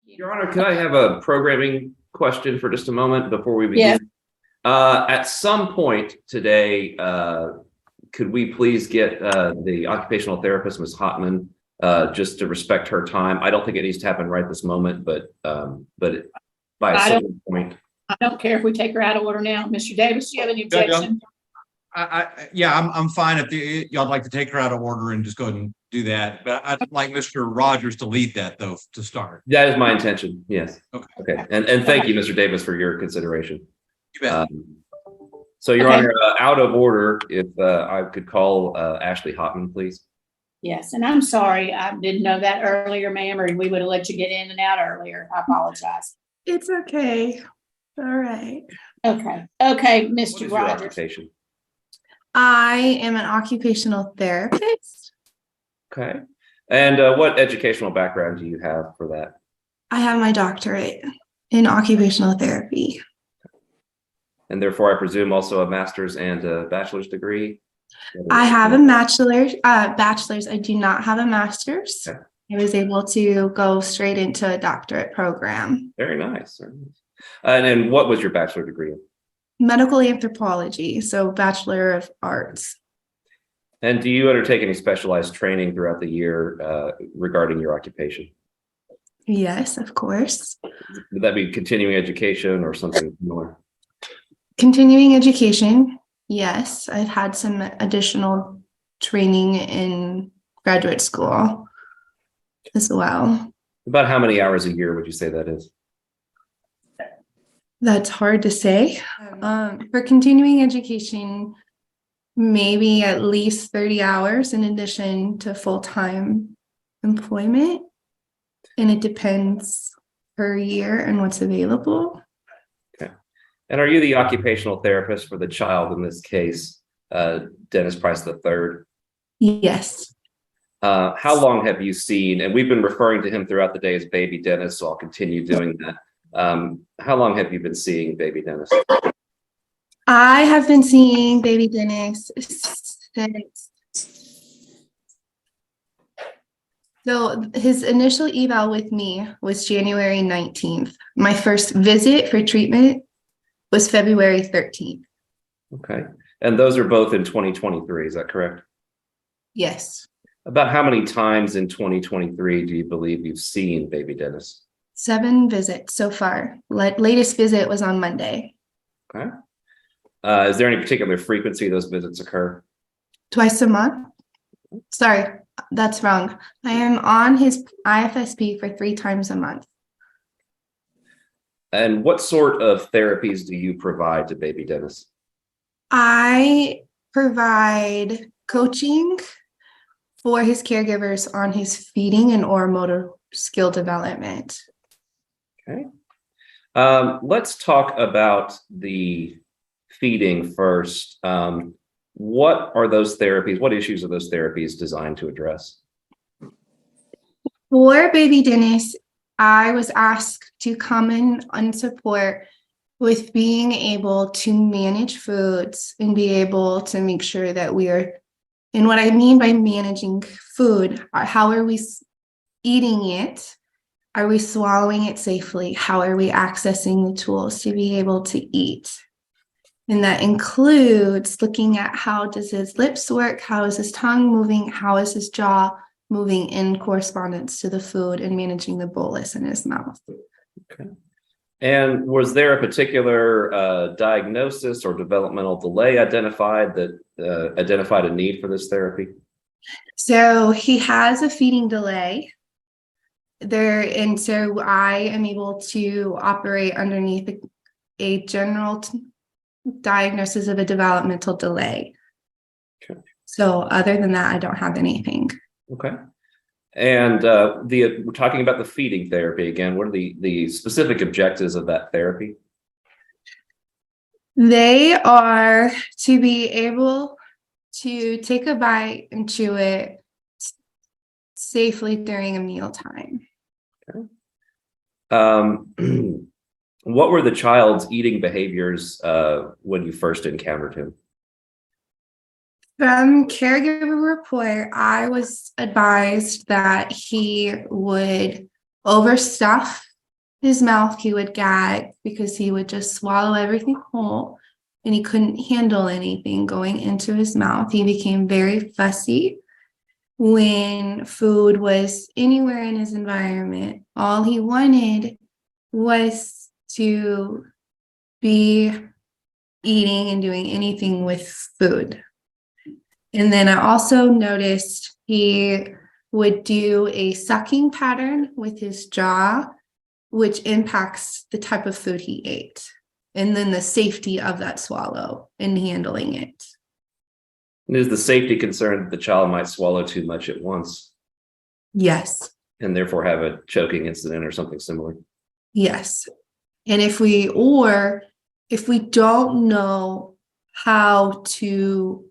Your Honor, can I have a programming question for just a moment before we begin? Yes. At some point today, could we please get the occupational therapist, Ms. Hotman, just to respect her time? I don't think it needs to happen right this moment, but by a certain point. I don't care if we take her out of order now. Mr. Davis, do you have any objection? Yeah, I'm fine if y'all like to take her out of order and just go ahead and do that. But I'd like Mr. Rogers to lead that though to start. That is my intention. Yes. Okay. And thank you, Mr. Davis, for your consideration. You bet. So, Your Honor, out of order, if I could call Ashley Hotman, please. Yes, and I'm sorry, I didn't know that earlier, ma'am, or we would have let you get in and out earlier. I apologize. It's okay. All right. Okay, What Mr. is your Rogers. occupation? I am an occupational therapist. Okay. And what educational background do you have for that? I have my doctorate in occupational therapy. And therefore, I presume also a master's and a bachelor's degree? I have a bachelor's. I do not have a master's. Okay. I was able to go straight into a doctorate program. Very nice. Very nice. And then what was your bachelor degree in? Medical anthropology, so Bachelor of Arts. And do you undertake any specialized training throughout the year regarding your occupation? Yes, of course. Would that be continuing education or something similar? Continuing education. Yes, I've had some additional training in graduate school as well. About how many hours a year would you say that is? That's hard to say. For continuing education, maybe at least 30 hours in addition to full-time employment. And it depends per year and what's available. Okay. And are you the occupational therapist for the child in this case, Dennis Price III? Yes. How long have you seen, and we've been referring to him throughout the day as Baby Dennis, so I'll continue doing that. How long have you been seeing Baby Dennis? I have been seeing Baby Dennis since. So his initial eval with me was January 19th. My first visit for treatment was February 13th. Okay. And those are both in 2023, is that correct? Yes. About how many times in 2023 do you believe you've seen Baby Dennis? 7 visits so far. Latest visit was on Monday. Okay. Is there any particular frequency those visits occur? Twice a month. Sorry, that's wrong. I am on his IFSP for 3 times a month. And what sort of therapies do you provide to Baby Dennis? I provide coaching for his caregivers on his feeding and or motor skill development. Okay. Let's talk about the feeding first. What are those therapies? What issues are those therapies designed to address? For Baby Dennis, I was asked to come in and support with being able to manage foods and be able to make sure that we are, and what I mean by managing food, how are we eating it? Are we swallowing it safely? How are we accessing the tools to be able to eat? And that includes looking at how does his lips work? How is his tongue moving? How is his jaw moving in correspondence to the food and managing the bolus in his mouth? Okay. And was there a particular diagnosis or developmental delay identified that identified a need for this therapy? So he has a feeding delay there, and so I am able to operate underneath a general diagnosis of a developmental delay. Okay. So other than that, I don't have anything. Okay. And we're talking about the feeding therapy again. What are the specific objectives of that therapy? They are to be able to take a bite and chew it safely during a mealtime. Okay. What were the child's eating behaviors when you first encountered him? From caregiver report, I was advised that he would overstuff his mouth, he would gag because he would just swallow everything whole and he couldn't handle anything going into his mouth. He became very fussy when food was anywhere in his environment. All he wanted was to be eating and doing anything with food. And then I also noticed he would do a sucking pattern with his jaw, which impacts the type of food he ate, and then the safety of that swallow and handling it. And is the safety concern that the child might swallow too much at once Yes, and therefore have a choking incident or something similar? yes. And if we don't know how to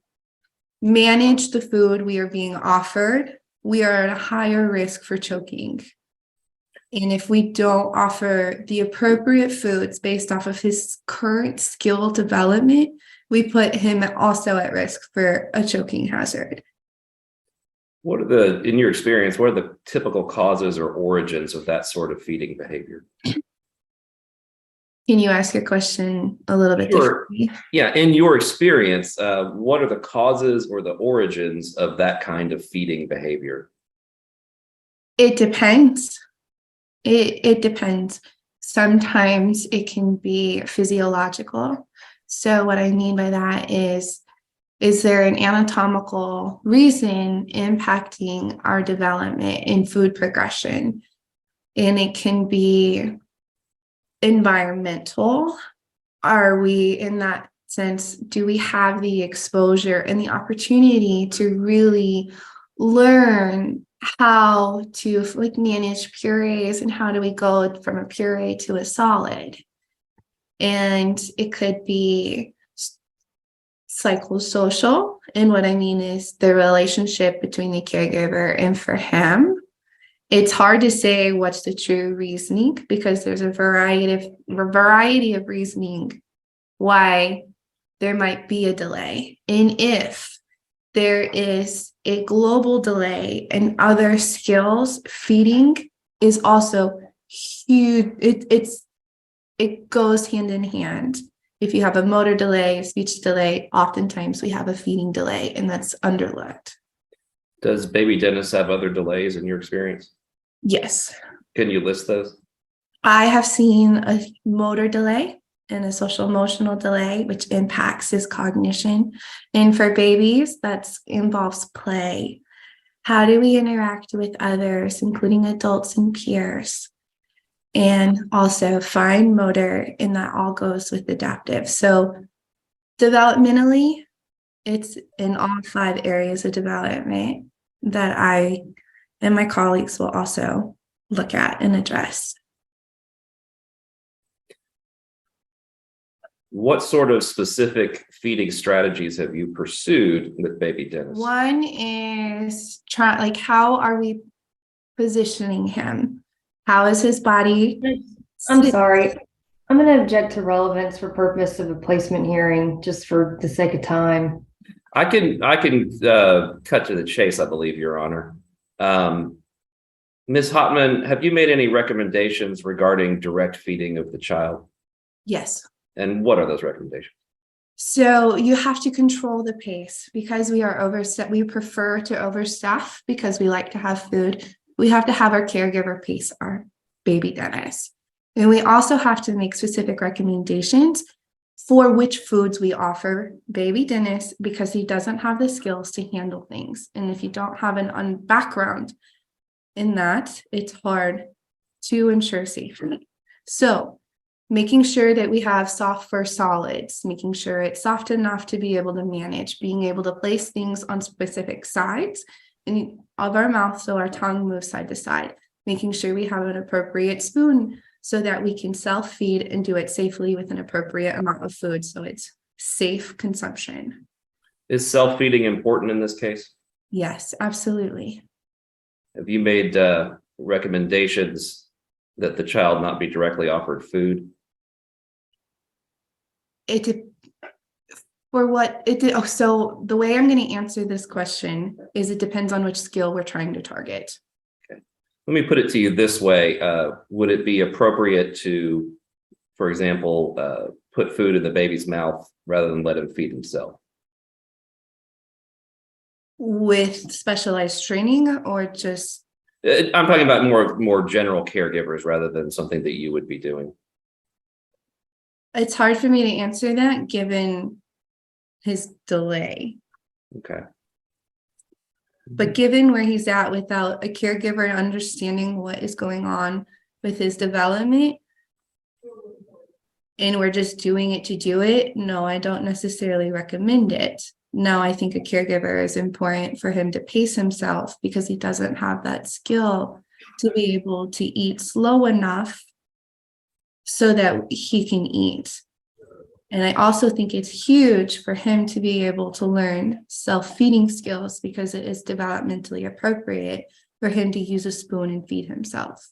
manage the food we are being offered, we are at a higher risk for choking. And if we don't offer the appropriate foods based off of his current skill development, we put him also at risk for a choking hazard. In your experience, what are the typical causes or origins of that sort of feeding behavior? Can you ask your question a little bit Sure. differently? Yeah, in your experience, what are the causes or the origins of that kind of feeding behavior? It depends. It depends. Sometimes it can be physiological. So what I mean by that is there an anatomical reason impacting our development in food progression? And it can be environmental. Are we, in that sense, do we have the exposure and the opportunity to really learn how to manage purees, and how do we go from a puree to a solid? And it could be psychosocial. And what I mean is the relationship between the caregiver and for him. It's hard to say what's the true reasoning because there's a variety of reasoning why there might be a delay. And if there is a global delay in other skills, feeding is also huge. It goes hand in hand. If you have a motor delay, a speech delay, oftentimes we have a feeding delay, and that's underlooked. Does baby Dennis have other delays in your experience? Yes. Can you list those? I have seen a motor delay and a social emotional delay, which impacts his cognition. And for babies, that involves play. How do we interact with others, including adults and peers? And also fine motor, and that all goes with adaptive. So developmentally, it's in all 5 areas of development that I and my colleagues will also look at and address. What sort of specific feeding strategies have you pursued with baby Dennis? One is how are we positioning him? How is his body? I'm sorry. I'm going to object to relevance for purpose of a placement hearing, just for the sake of time. I can cut to the chase, I believe, Your Honor. Ms. Hotman, have you made any recommendations regarding direct feeding of the child? Yes. And what are those recommendations? So you have to control the pace because we are overstaffed. We prefer to overstaff because we like to have food. We have to have our caregiver pace our baby Dennis. And we also have to make specific recommendations for which foods we offer baby Dennis because he doesn't have the skills to handle things. And if you don't have an background in that, it's hard to ensure safety. So making sure that we have soft for solids, making sure it's soft enough to be able to manage, being able to place things on specific sides of our mouth so our tongue moves side to side, making sure we have an appropriate spoon so that we can self-feed and do it safely with an appropriate amount of food so it's safe consumption. Is self-feeding important in this case? Yes, absolutely. Have you made recommendations that the child not be directly offered food? So the way I'm going to answer this question is it depends on which skill we're trying to target. Okay. Let me put it to you this way. Would it be appropriate to, for example, put food in the baby's mouth rather than let him feed himself? With specialized training or just, I'm talking about more general caregivers rather than something that you would be doing. it's hard for me to answer that given his delay. Okay. But given where he's at without a caregiver understanding what is going on with his development, and we're just doing it to do it, no, I don't necessarily recommend it. No, I think a caregiver is important for him to pace himself because he doesn't have that skill to be able to eat slow enough so that he can eat. And I also think it's huge for him to be able to learn self-feeding skills because it is developmentally appropriate for him to use a spoon and feed himself.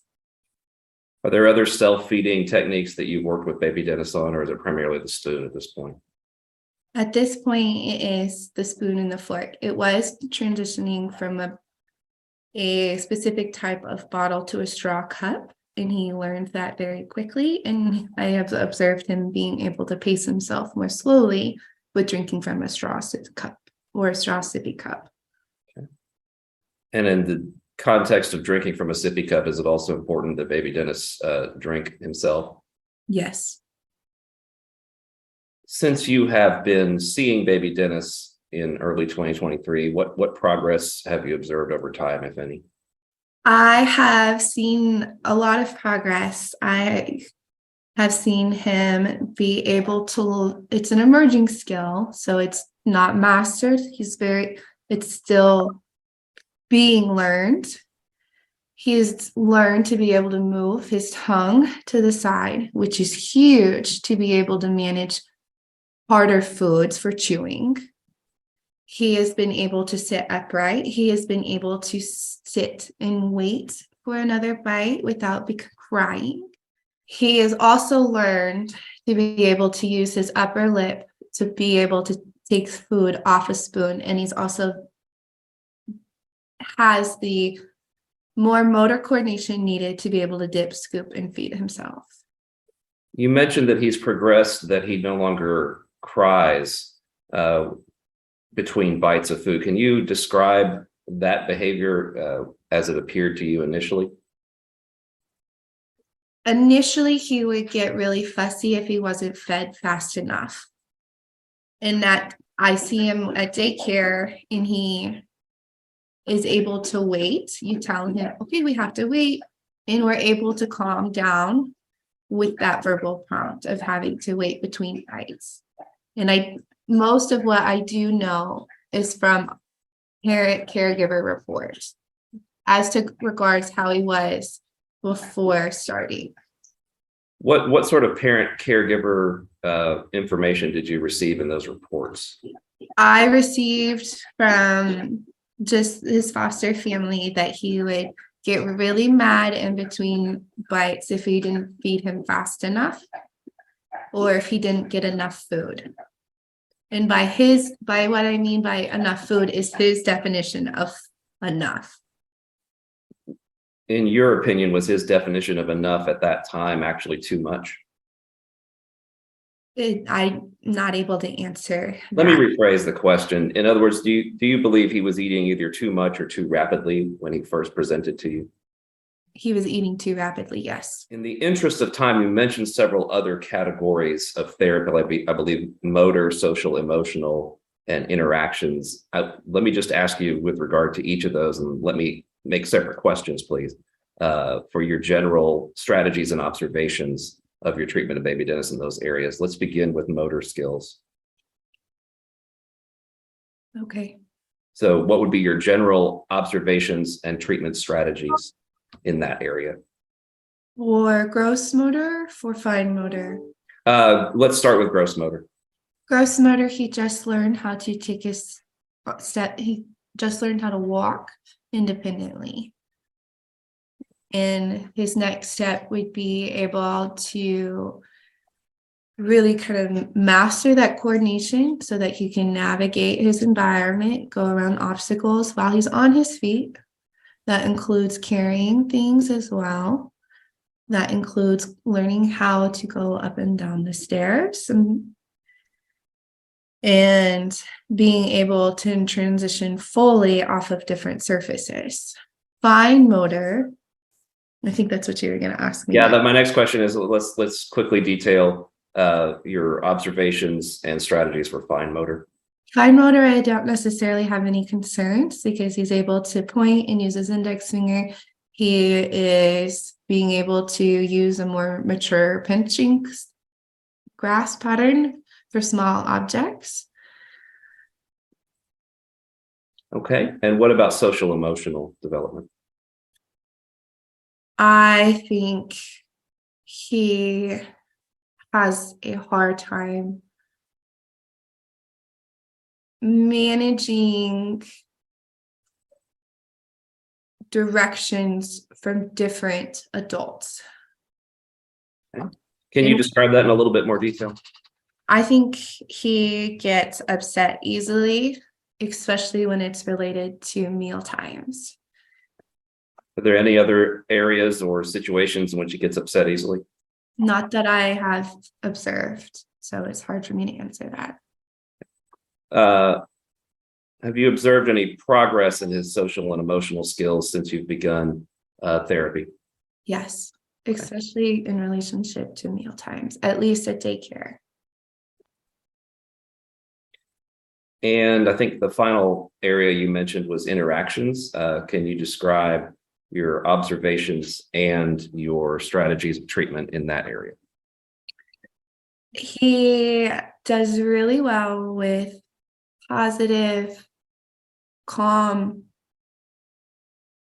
Are there other self-feeding techniques that you've worked with baby Dennis on, or is it primarily the spoon at this point? At this point, it is the spoon and the fork. It was transitioning from a specific type of bottle to a straw cup, and he learned that very quickly. And I have observed him being able to pace himself more slowly with drinking from a straw sip cup or a straw sippy cup. Okay. And in the context of drinking from a sippy cup, is it also important that baby Dennis drink himself? Yes. Since you have been seeing baby Dennis in early 2023, what progress have you observed over time, if any? I have seen a lot of progress. I have seen him be able to, it's an emerging skill, so it's not mastered. It's still being learned. He's learned to be able to move his tongue to the side, which is huge to be able to manage harder foods for chewing. He has been able to sit upright. He has been able to sit and wait for another bite without crying. He has also learned to be able to use his upper lip to be able to take food off a spoon. And he's also has the more motor coordination needed to be able to dip, scoop, and feed himself. You mentioned that he's progressed, that he no longer cries between bites of food. Can you describe that behavior as it appeared to you initially? Initially, he would get really fussy if he wasn't fed fast enough. And that I see him at daycare and he is able to wait. You tell him, okay, we have to wait. And we're able to calm down with that verbal prompt of having to wait between bites. And most of what I do know is from parent caregiver reports as to regards how he was before starting. What sort of parent caregiver information did you receive in those reports? I received from just his foster family that he would get really mad in between bites if we didn't feed him fast enough or if he didn't get enough food. And by what I mean by enough food is his definition of enough. In your opinion, was his definition of enough at that time actually too much? I'm not able to answer Let me that. rephrase the question. In other words, do you believe he was eating either too much or too rapidly when he first presented to you? He was eating too rapidly, yes. In the interest of time, you mentioned several other categories of therapy, I believe motor, social, emotional, and interactions. Let me just ask you with regard to each of those, and let me make separate questions, please, for your general strategies and observations of your treatment of baby Dennis in those areas. Let's begin with motor skills. Okay. So what would be your general observations and treatment strategies in that area? For gross motor, for fine motor. Let's start with gross motor. Gross motor, he just learned how to take his step. He just learned how to walk independently. And his next step would be able to really kind of master that coordination so that he can navigate his environment, go around obstacles while he's on his feet, That includes carrying things as well. That includes learning how to go up and down the stairs and being able to transition fully off of different surfaces. Fine motor, I think that's what you were going to ask me. Yeah, my next question is, let's quickly detail your observations and strategies for fine motor. Fine motor, I don't necessarily have any concerns because he's able to point and use his index finger. He is being able to use a more mature pinching grasp pattern for small objects. Okay, and what about social emotional development? I think he has a hard time managing directions from different adults. Can you describe that in a little bit more detail? I think he gets upset easily, especially when it's related to meal times. Are there any other areas or situations in which he gets upset easily? Not that I have observed, so it's hard for me to answer that. Have you observed any progress in his social and emotional skills since you've begun therapy? Yes, especially in relationship to meal times, at least at daycare. And I think the final area you mentioned was interactions. Can you describe your observations and your strategies of treatment in that area? He does really well with positive, calm,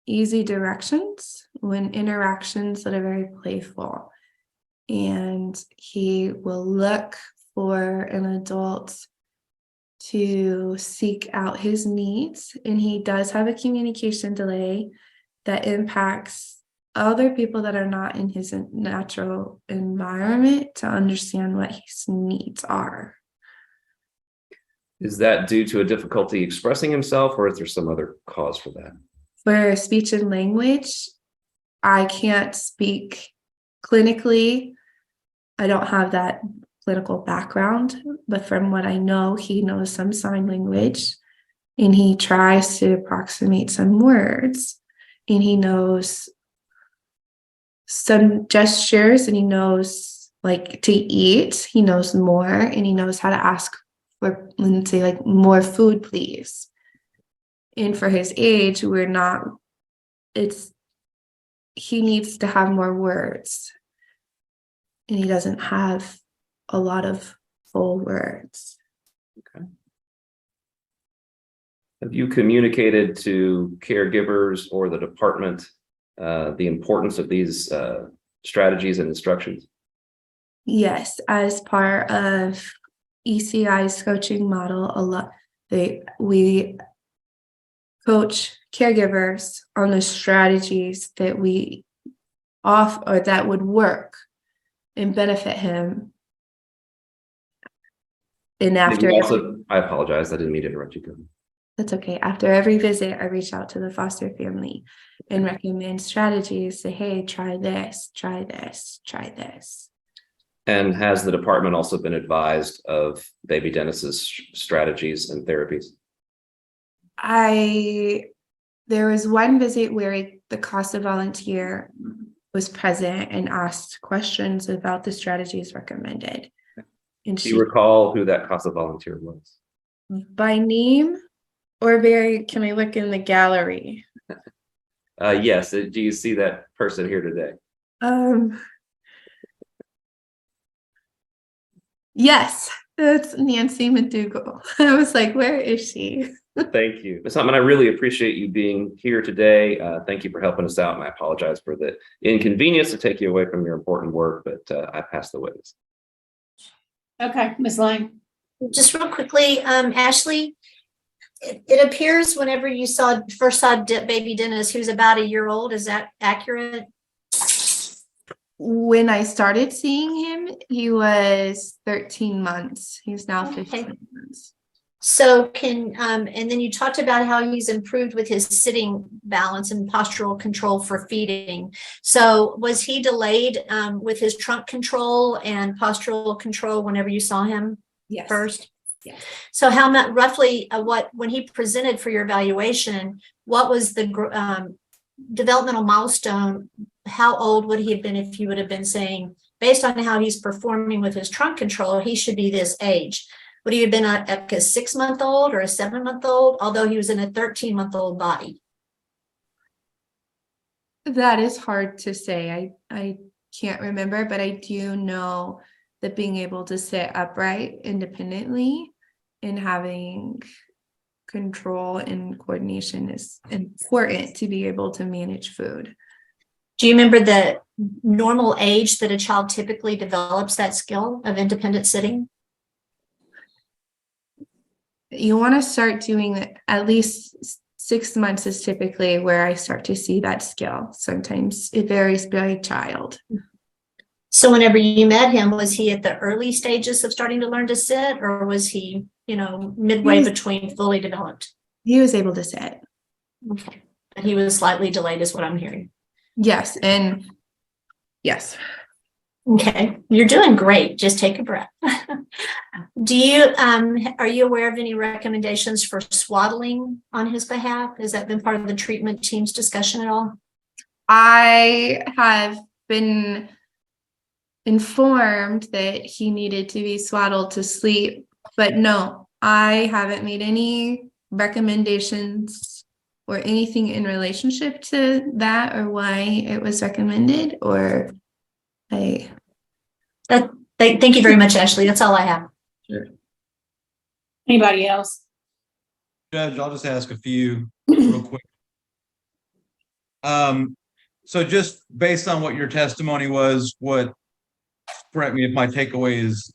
easy directions when interactions that are very playful. And he will look for an adult to seek out his needs. And he does have a communication delay that impacts other people that are not in his natural environment to understand what his needs are. Is that due to a difficulty expressing himself, or is there some other cause for that? For speech and language, I can't speak clinically. I don't have that clinical background, but from what I know, he knows some sign language and he tries to approximate some words, and he knows some gestures, and he knows like to eat, he knows more, and he knows how to ask for, let's say, like, more food, please. And for his age, he needs to have more words, and he doesn't have a lot of full words. Okay. Have you communicated to caregivers or the department the importance of these strategies and instructions? Yes, as part of ECI's coaching model, we coach caregivers on the strategies that we offer or that would work and benefit him. And after I apologize, I didn't mean to interrupt you. Go ahead. That's okay. After every visit, I reach out to the foster family and recommend strategies. Say, hey, try this, try this, try this. And has the department also been advised of baby Dennis's strategies and therapies? There was one visit where the CASA volunteer was present and asked questions about the strategies recommended. And Do you recall who that CASA volunteer was? By name, or can I look in the gallery? Yes. Do you see that person here today? Yes, that's Nancy McDougall. I was like, where is she? Thank you. Ms. Huntman, I really appreciate you being here today. Thank you for helping us out, and I apologize for the inconvenience to take you away from your important work, but I passed the witness. Okay, Ms. Lang. Just real quickly, Ashley, it appears whenever you first saw baby Dennis, he was about a year old. Is that accurate? When I started seeing him, he was 13 months. He's now 15 months. So and then you talked about how he's improved with his sitting balance and postural control for feeding. So was he delayed with his trunk control and postural control whenever you saw him Yes. first? Yes. So how much roughly when he presented for your evaluation, what was the developmental milestone? How old would he have been if you would have been saying, based on how he's performing with his trunk control, he should be this age? Would he have been like a 6-month-old or a 7-month-old, although he was in a 13-month-old body? That is hard to say. I can't remember, but I do know that being able to sit upright independently and having control and coordination is important to be able to manage food. Do you remember the normal age that a child typically develops that skill of independent sitting? You want to start doing it at least 6 months is typically where I start to see that skill. Sometimes it varies by child. So whenever you met him, was he at the early stages of starting to learn to sit, or was he, midway between fully developed? He was able to sit. Okay. But he was slightly delayed is what I'm hearing. Yes. And yes. Okay. You're doing great. Just take a breath. Are you aware of any recommendations for swaddling on his behalf? Has that been part of the treatment team's discussion at all? I have been informed that he needed to be swaddled to sleep, but no, I haven't made any recommendations or anything in relationship to that or why it was recommended Thank you very much, Ashley. That's all I have. Sure. Anybody else? Judge, I'll just ask a few real quick. So just based on what your testimony was, correct me if my takeaway is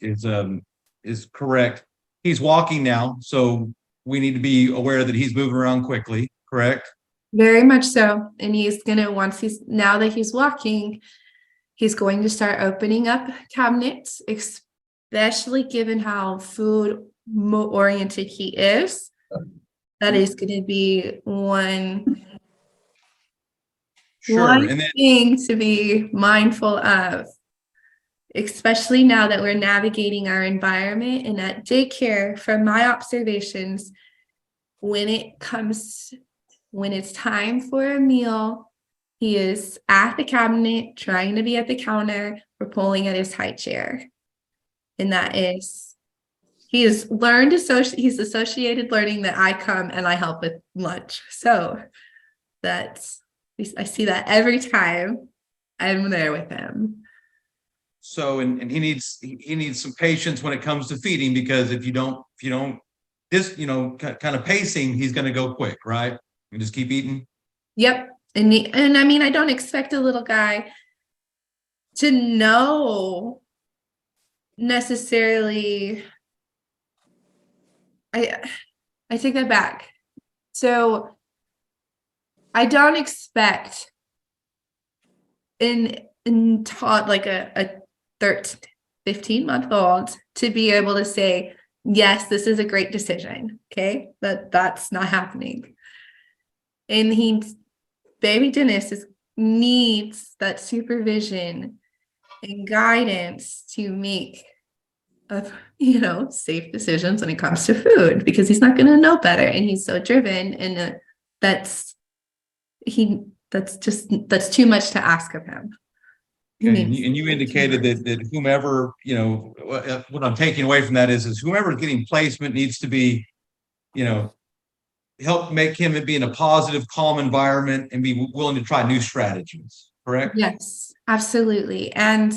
correct. He's walking now, so we need to be aware that he's moving around quickly, correct? Very much so. And now that he's walking, he's going to start opening up cabinets, especially given how food oriented he is. That is going to be one thing to be mindful of, especially now that we're navigating our environment. And at daycare, from my observations, when it's time for a meal, he is at the cabinet, trying to be at the counter, or pulling at his high chair. And he's associated learning that I come and I help with lunch. So I see that every time I'm there with him. So, and he needs some patience when it comes to feeding, because if you don't kind of pacing, he's going to go quick, right? You just keep eating. Yep. And I mean, I don't expect a little guy to know necessarily. I take that back. So I don't expect taught like a 15-month-old to be able to say, yes, this is a great decision. Okay. That's not happening. And baby Dennis needs that supervision and guidance to make safe decisions when it comes to food, because he's not going to know better, and he's so driven, and that's too much to ask of him. Okay, and you indicated that whomever, what I'm taking away from that is whomever is getting placement needs to be, help make him be in a positive, calm environment and be willing to try new strategies, correct? Yes, absolutely. And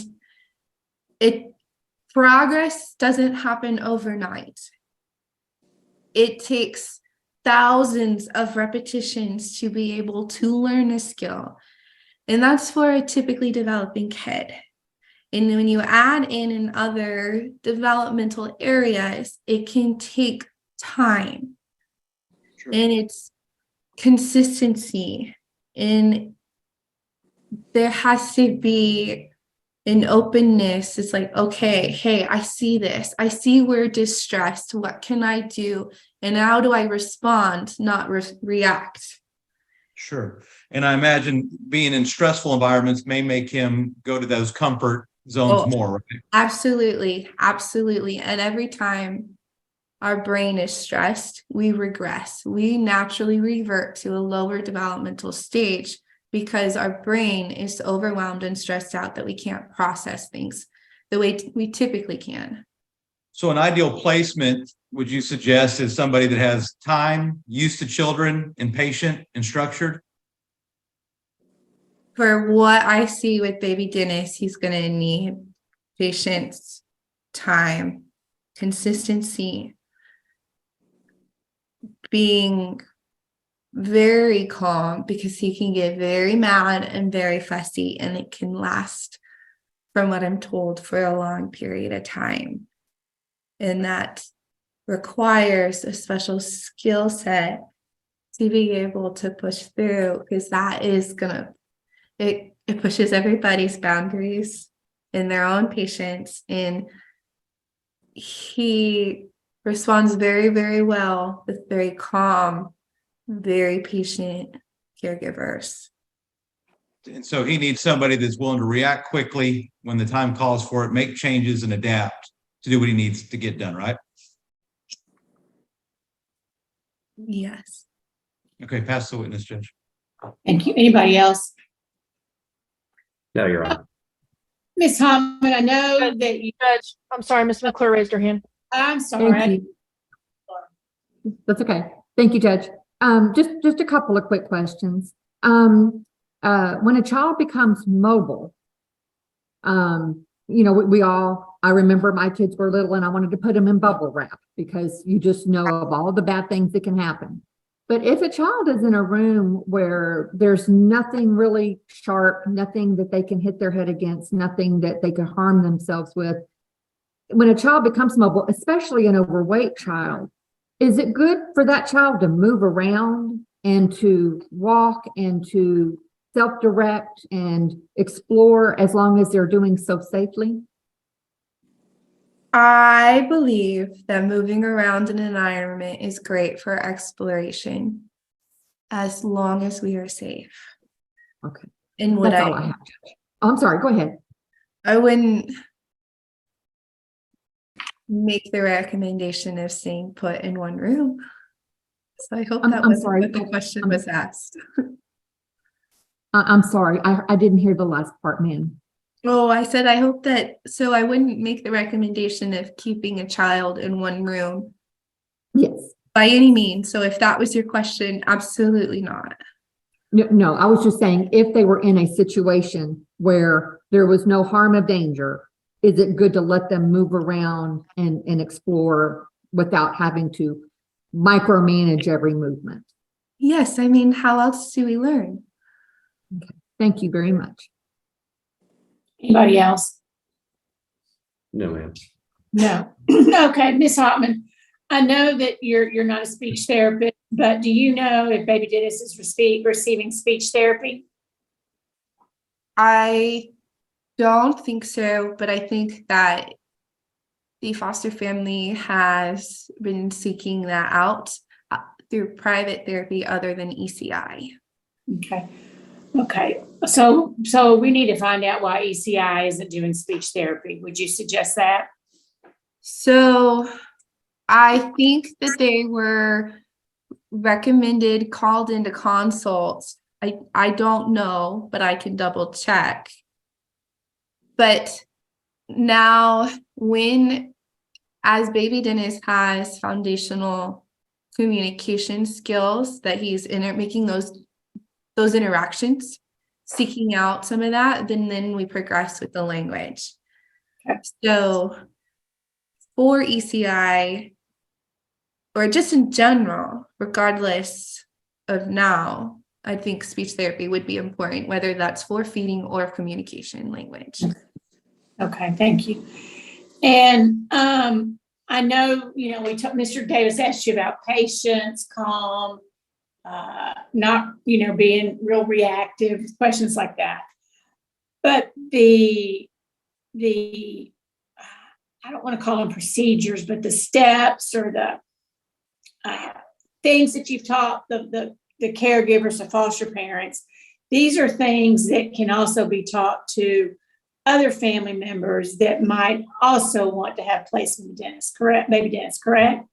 progress doesn't happen overnight. It takes thousands of repetitions to be able to learn a skill. And that's for a typically developing kid. And when you add in other developmental areas, it can take time. Sure. And it's consistency. And there has to be an openness. It's like, okay, hey, I see this. I see we're distressed. What can I do? And how do I respond, not react? Sure. And I imagine being in stressful environments may make him go to those comfort zones Oh. more, right? Absolutely. Absolutely. And every time our brain is stressed, we regress. We naturally revert to a lower developmental stage because our brain is overwhelmed and stressed out that we can't process things the way we typically can. So an ideal placement, would you suggest, is somebody that has time, used to children, and patient and structured? For what I see with baby Dennis, he's going to need patience, time, consistency, being very calm, because he can get very mad and very fussy, and it can last, from what I'm told, for a long period of time. And that requires a special skill set to be able to push through, because that is gonna, it pushes everybody's boundaries and their own patience. And he responds very, very well with very calm, very patient caregivers. And so he needs somebody that's willing to react quickly when the time calls for it, make changes and adapt to do what he needs to get done, right? Yes. Okay, pass the witness, Judge. Thank you. Anybody else? No, you're on. Ms. Hartman, I know that you, Judge, I'm sorry, Ms. McClure raised her hand. I'm sorry. Thank you. That's okay. Thank you, Judge. Just a couple of quick questions. When a child becomes mobile, I remember my kids were little and I wanted to put them in bubble wrap because you just know of all the bad things that can happen. But if a child is in a room where there's nothing really sharp, nothing that they can hit their head against, nothing that they could harm themselves with, when a child becomes mobile, especially an overweight child, is it good for that child to move around and to walk and to self-direct and explore as long as they're doing so safely? I believe that moving around in an environment is great for exploration as long as we are safe. Okay. And what That's all I have. Oh, I'm sorry, go ahead. I wouldn't make the recommendation of staying put in one room. So I hope that I'm was sorry. what the question was asked. I'm sorry, I didn't hear the last part, ma'am. Oh, I said I hope that, so I wouldn't make the recommendation of keeping a child in one room Yes. by any means. So if that was your question, absolutely not. No, I was just saying, if they were in a situation where there was no harm of danger, is it good to let them move around and explore without having to micromanage every movement? Yes, I mean, how else do we learn? Okay. Thank you very much. Anybody else? No, ma'am. No. Okay, Ms. Hartman, I know that you're not a speech therapist, but do you know if baby Dennis is receiving speech therapy? I don't think so, but I think that the foster family has been seeking that out through private therapy other than ECI. Okay. Okay. So we need to find out why ECI isn't doing speech therapy. Would you suggest that? So I think that they were recommended, called into consults. I don't know, but I can double check. But now as baby Dennis has foundational communication skills, that he's making those interactions, seeking out some of that, then we progress with the language. Okay. So for ECI, or just in general, regardless of now, I think speech therapy would be important, whether that's for feeding or communication language. Okay, thank you. And I know, Mr. Davis asked you about patience, calm, not, being real reactive, questions like that. But the I don't want to call them procedures, but the steps or the things that you've taught the caregivers, the foster parents, these are things that can also be taught to other family members that might also want to have placement with dentists, correct? Baby dentists, correct?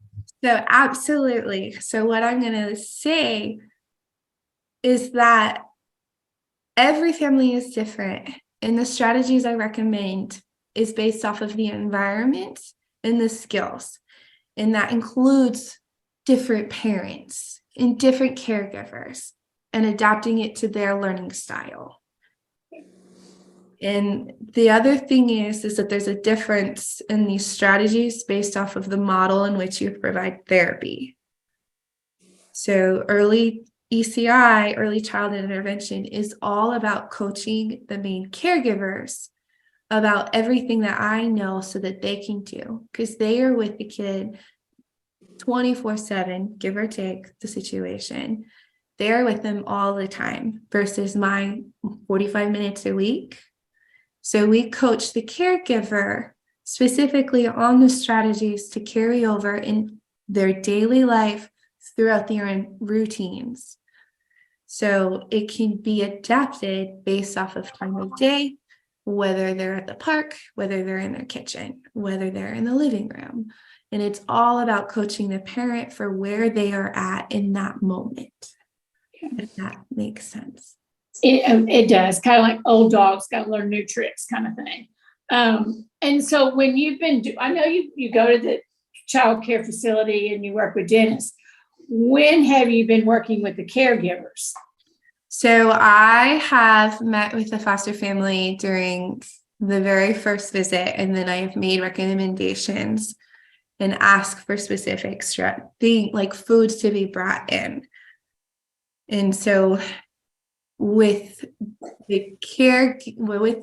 So absolutely. So what I'm going to say is that every family is different, and the strategies I recommend is based off of the environment and the skills. And that includes different parents and different caregivers and adapting it to their learning style. And the other thing is that there's a difference in these strategies based off of the model in which you provide therapy. So early ECI, early childhood intervention, is all about coaching the main caregivers about everything that I know so that they can do, because they are with the kid 24/7, give or take the situation. They're with them all the time versus my 45 minutes a week. So we coach the caregiver specifically on the strategies to carry over in their daily life throughout their routines. So it can be adapted based off of time of day, whether they're at the park, whether they're in their kitchen, whether they're in the living room. And it's all about coaching the parent for where they are at in that moment, if that makes sense. It does, kind of like old dogs got to learn new tricks kind of thing. And so when you've been, I know you go to the child care facility and you work with dentists. When have you been working with the caregivers? So I have met with the foster family during the very first visit, and then I have made recommendations and asked for specific like foods to be brought in. And so with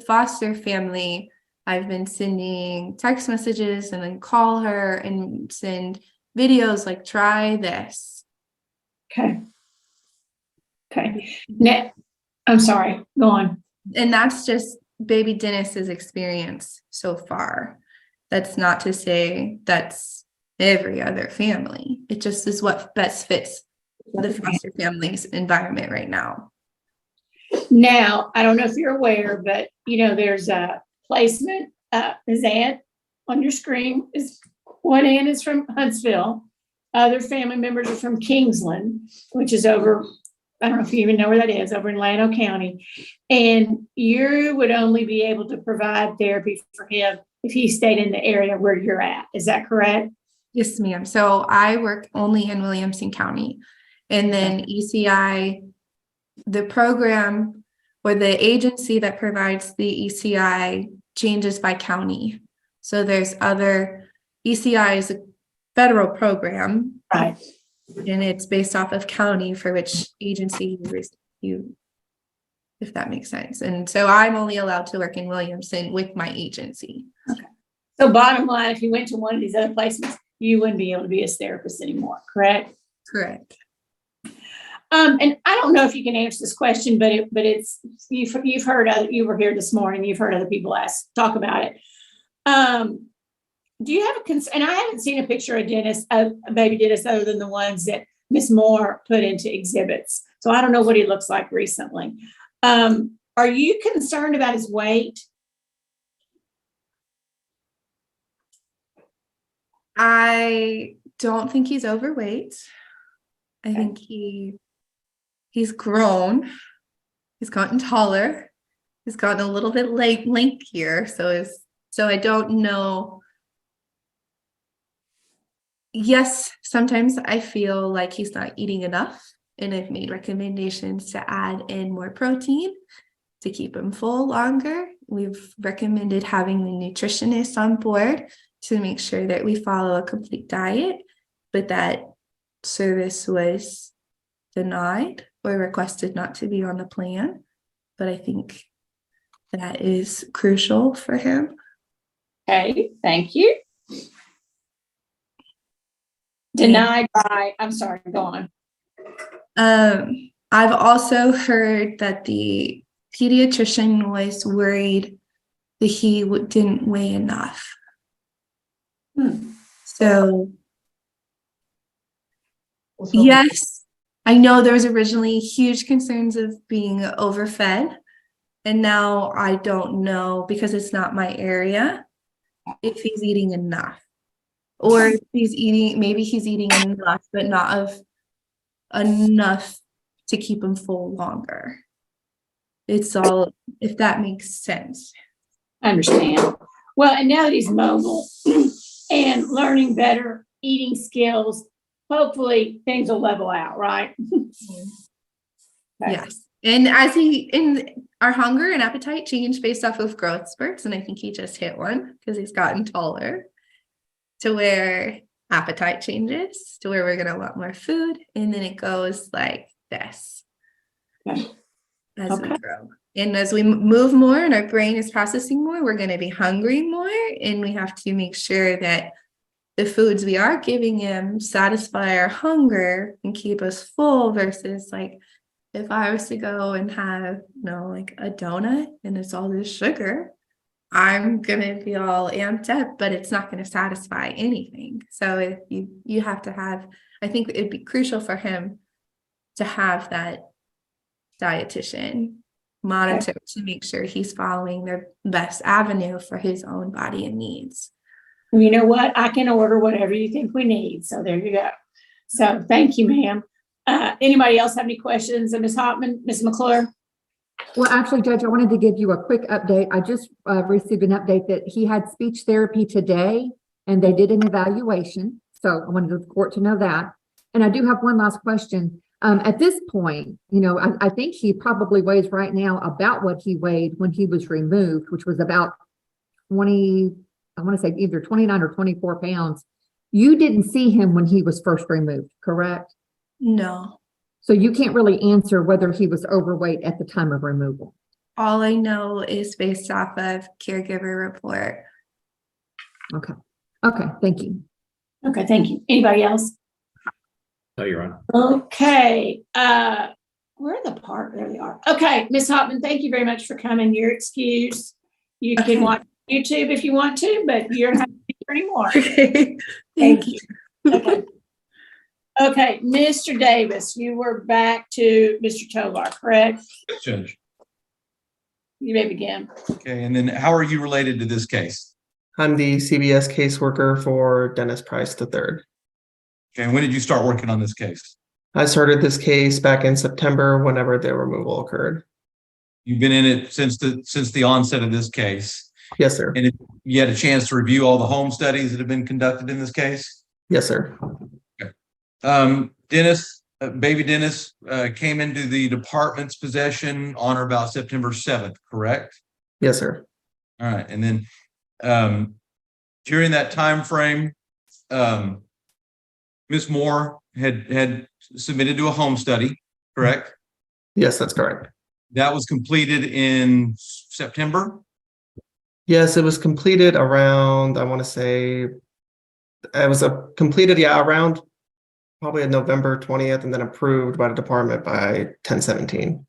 foster family, I've been sending text messages and then call her and send videos like, try this. Okay. Now, I'm sorry, go on. And that's just baby Dennis's experience so far. That's not to say that's every other family. It just is what best fits the foster family's environment right now. Now, I don't know if you're aware, but there's a placement. His aunt on your screen is one aunt is from Huntsville. Other family members are from Kingsland, which is over, I don't know if you even know where that is, over in Llano County. And you would only be able to provide therapy for him if he stayed in the area where you're at. Is that correct? Yes, ma'am. So I work only in Williamson County. And then ECI, the program or the agency that provides the ECI changes by county. So there's other, ECI is a federal program. Right. And it's based off of county for which agency you, if that makes sense. And so I'm only allowed to work in Williamson with my agency. Okay. So bottom line, if you went to one of these other places, you wouldn't be able to be a therapist anymore, correct? Correct. And I don't know if you can answer this question, but it's you've heard you were here this morning. You've heard other people talk about it. Do you have and I haven't seen a picture of a baby dentist other than the ones that Miss Moore put into exhibits. So I don't know what he looks like recently. Are you concerned about his weight? I don't think he's overweight. I think he's grown. He's gotten taller. He's gotten a little bit lankier. So I don't know. Yes, sometimes I feel like he's not eating enough, and I've made recommendations to add in more protein to keep him full longer. We've recommended having the nutritionist on board to make sure that we follow a complete diet, but that service was denied or requested not to be on the plan. But I think that is crucial for him. Okay, thank you. Denied by, I'm sorry, go on. I've also heard that the pediatrician was worried that he didn't weigh enough. Hmm. So, yes, I know there was originally huge concerns of being overfed. And now I don't know, because it's not my area, if he's eating enough. Or if he's eating, maybe he's eating enough, but not of enough to keep him full longer. It's all, if that makes sense. I understand. Well, and now that he's mobile and learning better eating skills, hopefully things will level out, right? Okay. Yes. And our hunger and appetite change based off of growth spurts. And I think he just hit one because he's gotten taller, to where appetite changes to where we're going to want more food. And then it goes like this Okay. as we grow. And as we move more and our brain is processing more, we're going to be hungry more. And we have to make sure that the foods we are giving him satisfy our hunger and keep us full, versus like, if I was to go and have, like a donut and it's all this sugar, I'm gonna be all amped up, but it's not gonna satisfy anything. So if you have to have, I think it'd be crucial for him to have that dietitian monitor to make sure he's following the best avenue for his own body and needs. You know what? I can order whatever you think we need. So there you go. So thank you, ma'am. Anybody else have any questions? Ms. Hoffman, Ms. McClure? Well, actually, Judge, I wanted to give you a quick update. I just received an update that he had speech therapy today and they did an evaluation. So I wanted the court to know that. And I do have one last question. At this point, I think he probably weighs right now about what he weighed when he was removed, which was about 20, I want to say either 29 or 24 pounds. You didn't see him when he was first removed, correct? No. So you can't really answer whether he was overweight at the time of removal. All I know is based off of caregiver report. Okay. Okay. Thank you. Okay, thank you. Anybody else? No, you're on. Okay. Where are the park? There they are. Okay, Ms. Hoffman, thank you very much for coming. You're excused. You can watch YouTube if you want to, but you don't have to be here anymore. Okay. Thank you. Okay. Okay, Mr. Davis, you were back to Mr. Tovar, correct? Judge. You may begin. Okay, and then how are you related to this case? I'm the CBS caseworker for Dennis Price III. Okay, and when did you start working on this case? I started this case back in September whenever the removal occurred. You've been in it since the onset of this case. Yes, sir. And you had a chance to review all the home studies that have been conducted in this case? Yes, sir. Dennis, baby Dennis, came into the department's possession on or about September 7th, correct? Yes, sir. All right, and then during that time frame, Ms. Moore had submitted to a home study, correct? Yes, that's correct. That was completed in September? Yes, it was completed around, I want to say, it was completed, around probably on November 20th, and then approved by the department by 10/17.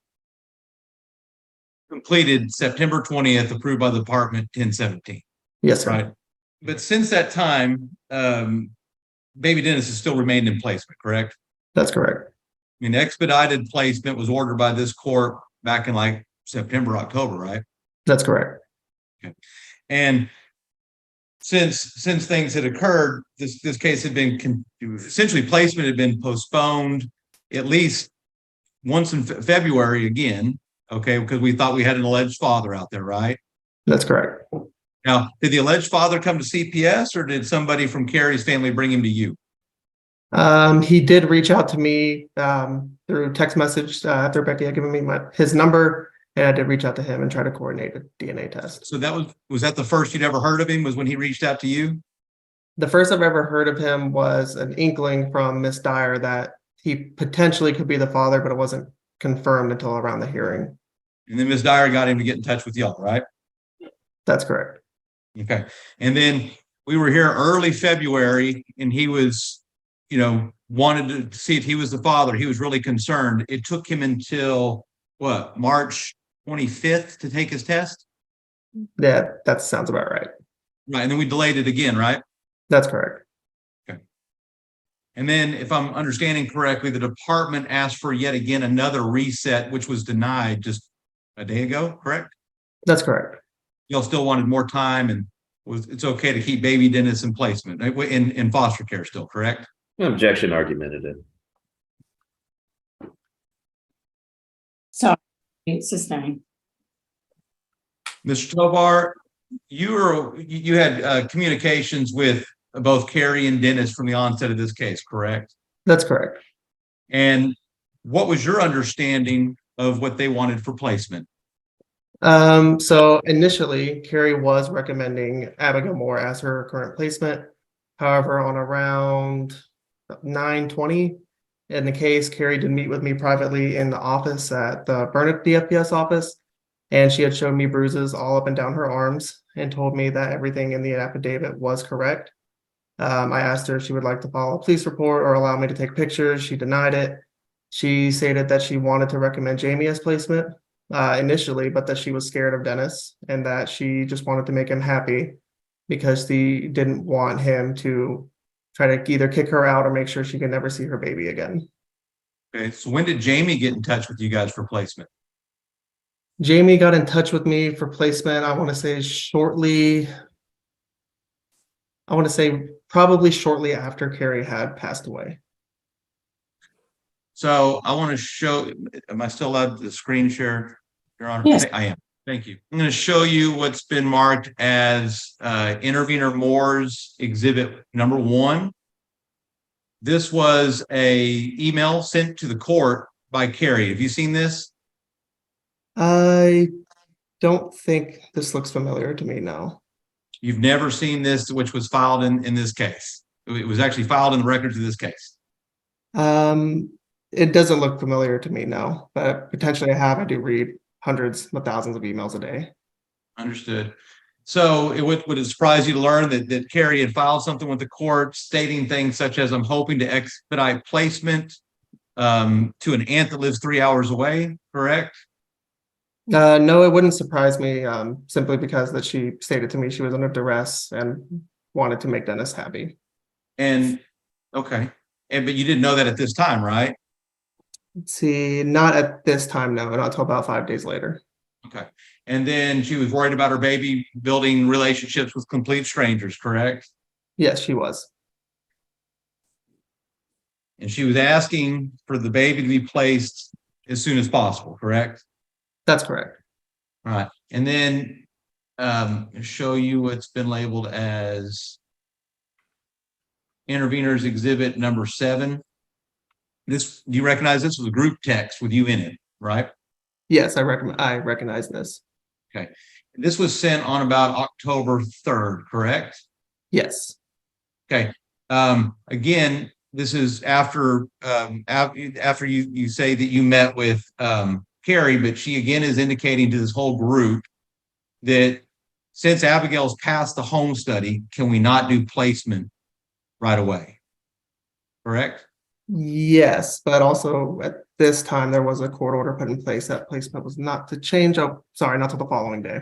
Completed September 20th, approved by the department 10/17. Yes, sir. Right. But since that time, baby Dennis has still remained in placement, correct? That's correct. I mean, expedited placement was ordered by this court back in like September, October, right? That's correct. Okay. And since things had occurred, this case had been essentially placement had been postponed at least once in February again. Okay, because we thought we had an alleged father out there, right? That's correct. Now, did the alleged father come to CPS, or did somebody from Carrie's family bring him to you? He did reach out to me through text message after Becky had given me his number, and I did reach out to him and try to coordinate a DNA test. So that was that the first you'd ever heard of him, was when he reached out to you? The first I've ever heard of him was an inkling from Miss Dyer that he potentially could be the father, but it wasn't confirmed until around the hearing. And then Ms. Dyer got him to get in touch with y'all, right? That's correct. Okay. And then we were here early February, and he was, wanted to see if he was the father. He was really concerned. It took him until what, March 25th to take his test? Yeah, that sounds about right. Right, and then we delayed it again, right? That's correct. And then if I'm understanding correctly, the department asked for yet again another reset, which was denied just a day ago, correct? That's correct. Y'all still wanted more time and it's okay to keep baby Dennis in placement, in foster care still, correct? Objection argumentative. Sorry, it's sustained. Mr. Tovar, you had communications with both Carrie and Dennis from the onset of this case, correct? That's correct. And what was your understanding of what they wanted for placement? So initially, Carrie was recommending Abigail Moore as her current placement. However, on around 9:20 in the case, Carrie did meet with me privately in the office at the Burnett DFPS office, and she had shown me bruises all up and down her arms and told me that everything in the affidavit was correct. I asked her if she would like to file a police report or allow me to take pictures. She denied it. She stated that she wanted to recommend Jamie as placement initially, but that she was scared of Dennis and that she just wanted to make him happy because she didn't want him to try to either kick her out or make sure she could never see her baby again. Okay, so when did Jamie get in touch with you guys for placement? Jamie got in touch with me for placement, I want to say probably shortly after Carrie had passed away. So I want to show, am I still allowed to screen share, Your Honor? Yes. I am. Thank you. I'm going to show you what's been marked as Intervenor Moore's exhibit number 1. This was a email sent to the court by Carrie. Have you seen this? I don't think this looks familiar to me now. You've never seen this, which was filed in this case. It was actually filed in the records of this case. It doesn't look familiar to me now, but potentially I have. I do read hundreds of thousands of emails a day. Understood. So would it surprise you to learn that Carrie had filed something with the court stating things such as, I'm hoping to expedite placement to an aunt that lives 3 hours away, correct? No, it wouldn't surprise me simply because that she stated to me she was under duress and wanted to make Dennis happy. And okay. But you didn't know that at this time, right? Let's see, not at this time, no, not until about 5 days later. Okay. And then she was worried about her baby building relationships with complete strangers, correct? Yes, she was. And she was asking for the baby to be placed as soon as possible, correct? That's correct. All right. And then show you what's been labeled as Intervenors Exhibit number 7. This, do you recognize this was a group text with you in it, right? Yes, I recognize this. Okay. This was sent on about October 3rd, correct? Yes. Okay. Again, this is after you say that you met with Carrie, but she again is indicating to this whole group that since Abigail's passed the home study, can we not do placement right away? Correct? Yes, but also at this time there was a court order put in place that placement was not to change. Oh, sorry, not till the following day.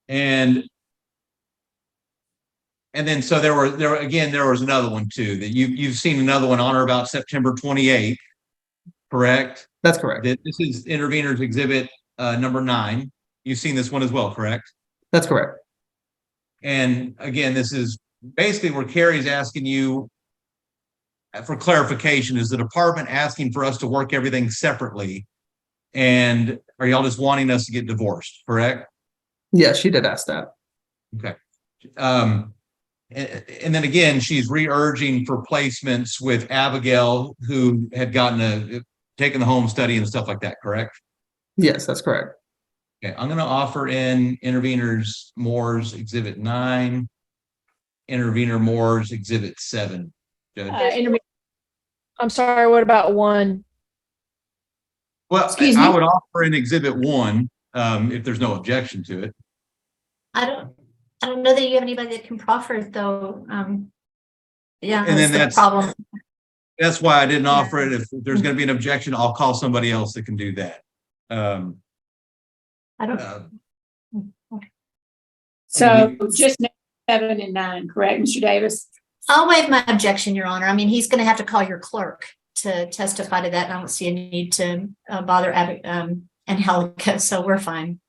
And then so there was another one too that you've seen another one on or about September 28th, correct? That's correct. This is Intervenors Exhibit number 9. You've seen this one as well, correct? That's correct. And again, this is basically where Carrie's asking you for clarification. Is the department asking for us to work everything separately? And are y'all just wanting us to get divorced, correct? Yeah, she did ask that. Okay. And then again, she's re-urging for placements with Abigail, who had taken the home study and stuff like that, correct? Yes, that's correct. Okay, I'm going to offer in Intervenors Moore's Exhibit 9, Intervenor Moore's Exhibit 7. Judge. I'm sorry, what about 1? Well, Excuse I me? would offer in Exhibit 1 if there's no objection to it. I don't know that you have anybody that can proffer it though. Yeah, And then that's the problem. That's why I didn't offer it. If there's going to be an objection, I'll call somebody else that can do that. I don't, Uh, So just 7 and 9, correct, Mr. Davis? I'll waive my objection, Your Honor. I mean, he's going to have to call your clerk to testify to that. And I don't see a need to bother Angelica, so we're fine.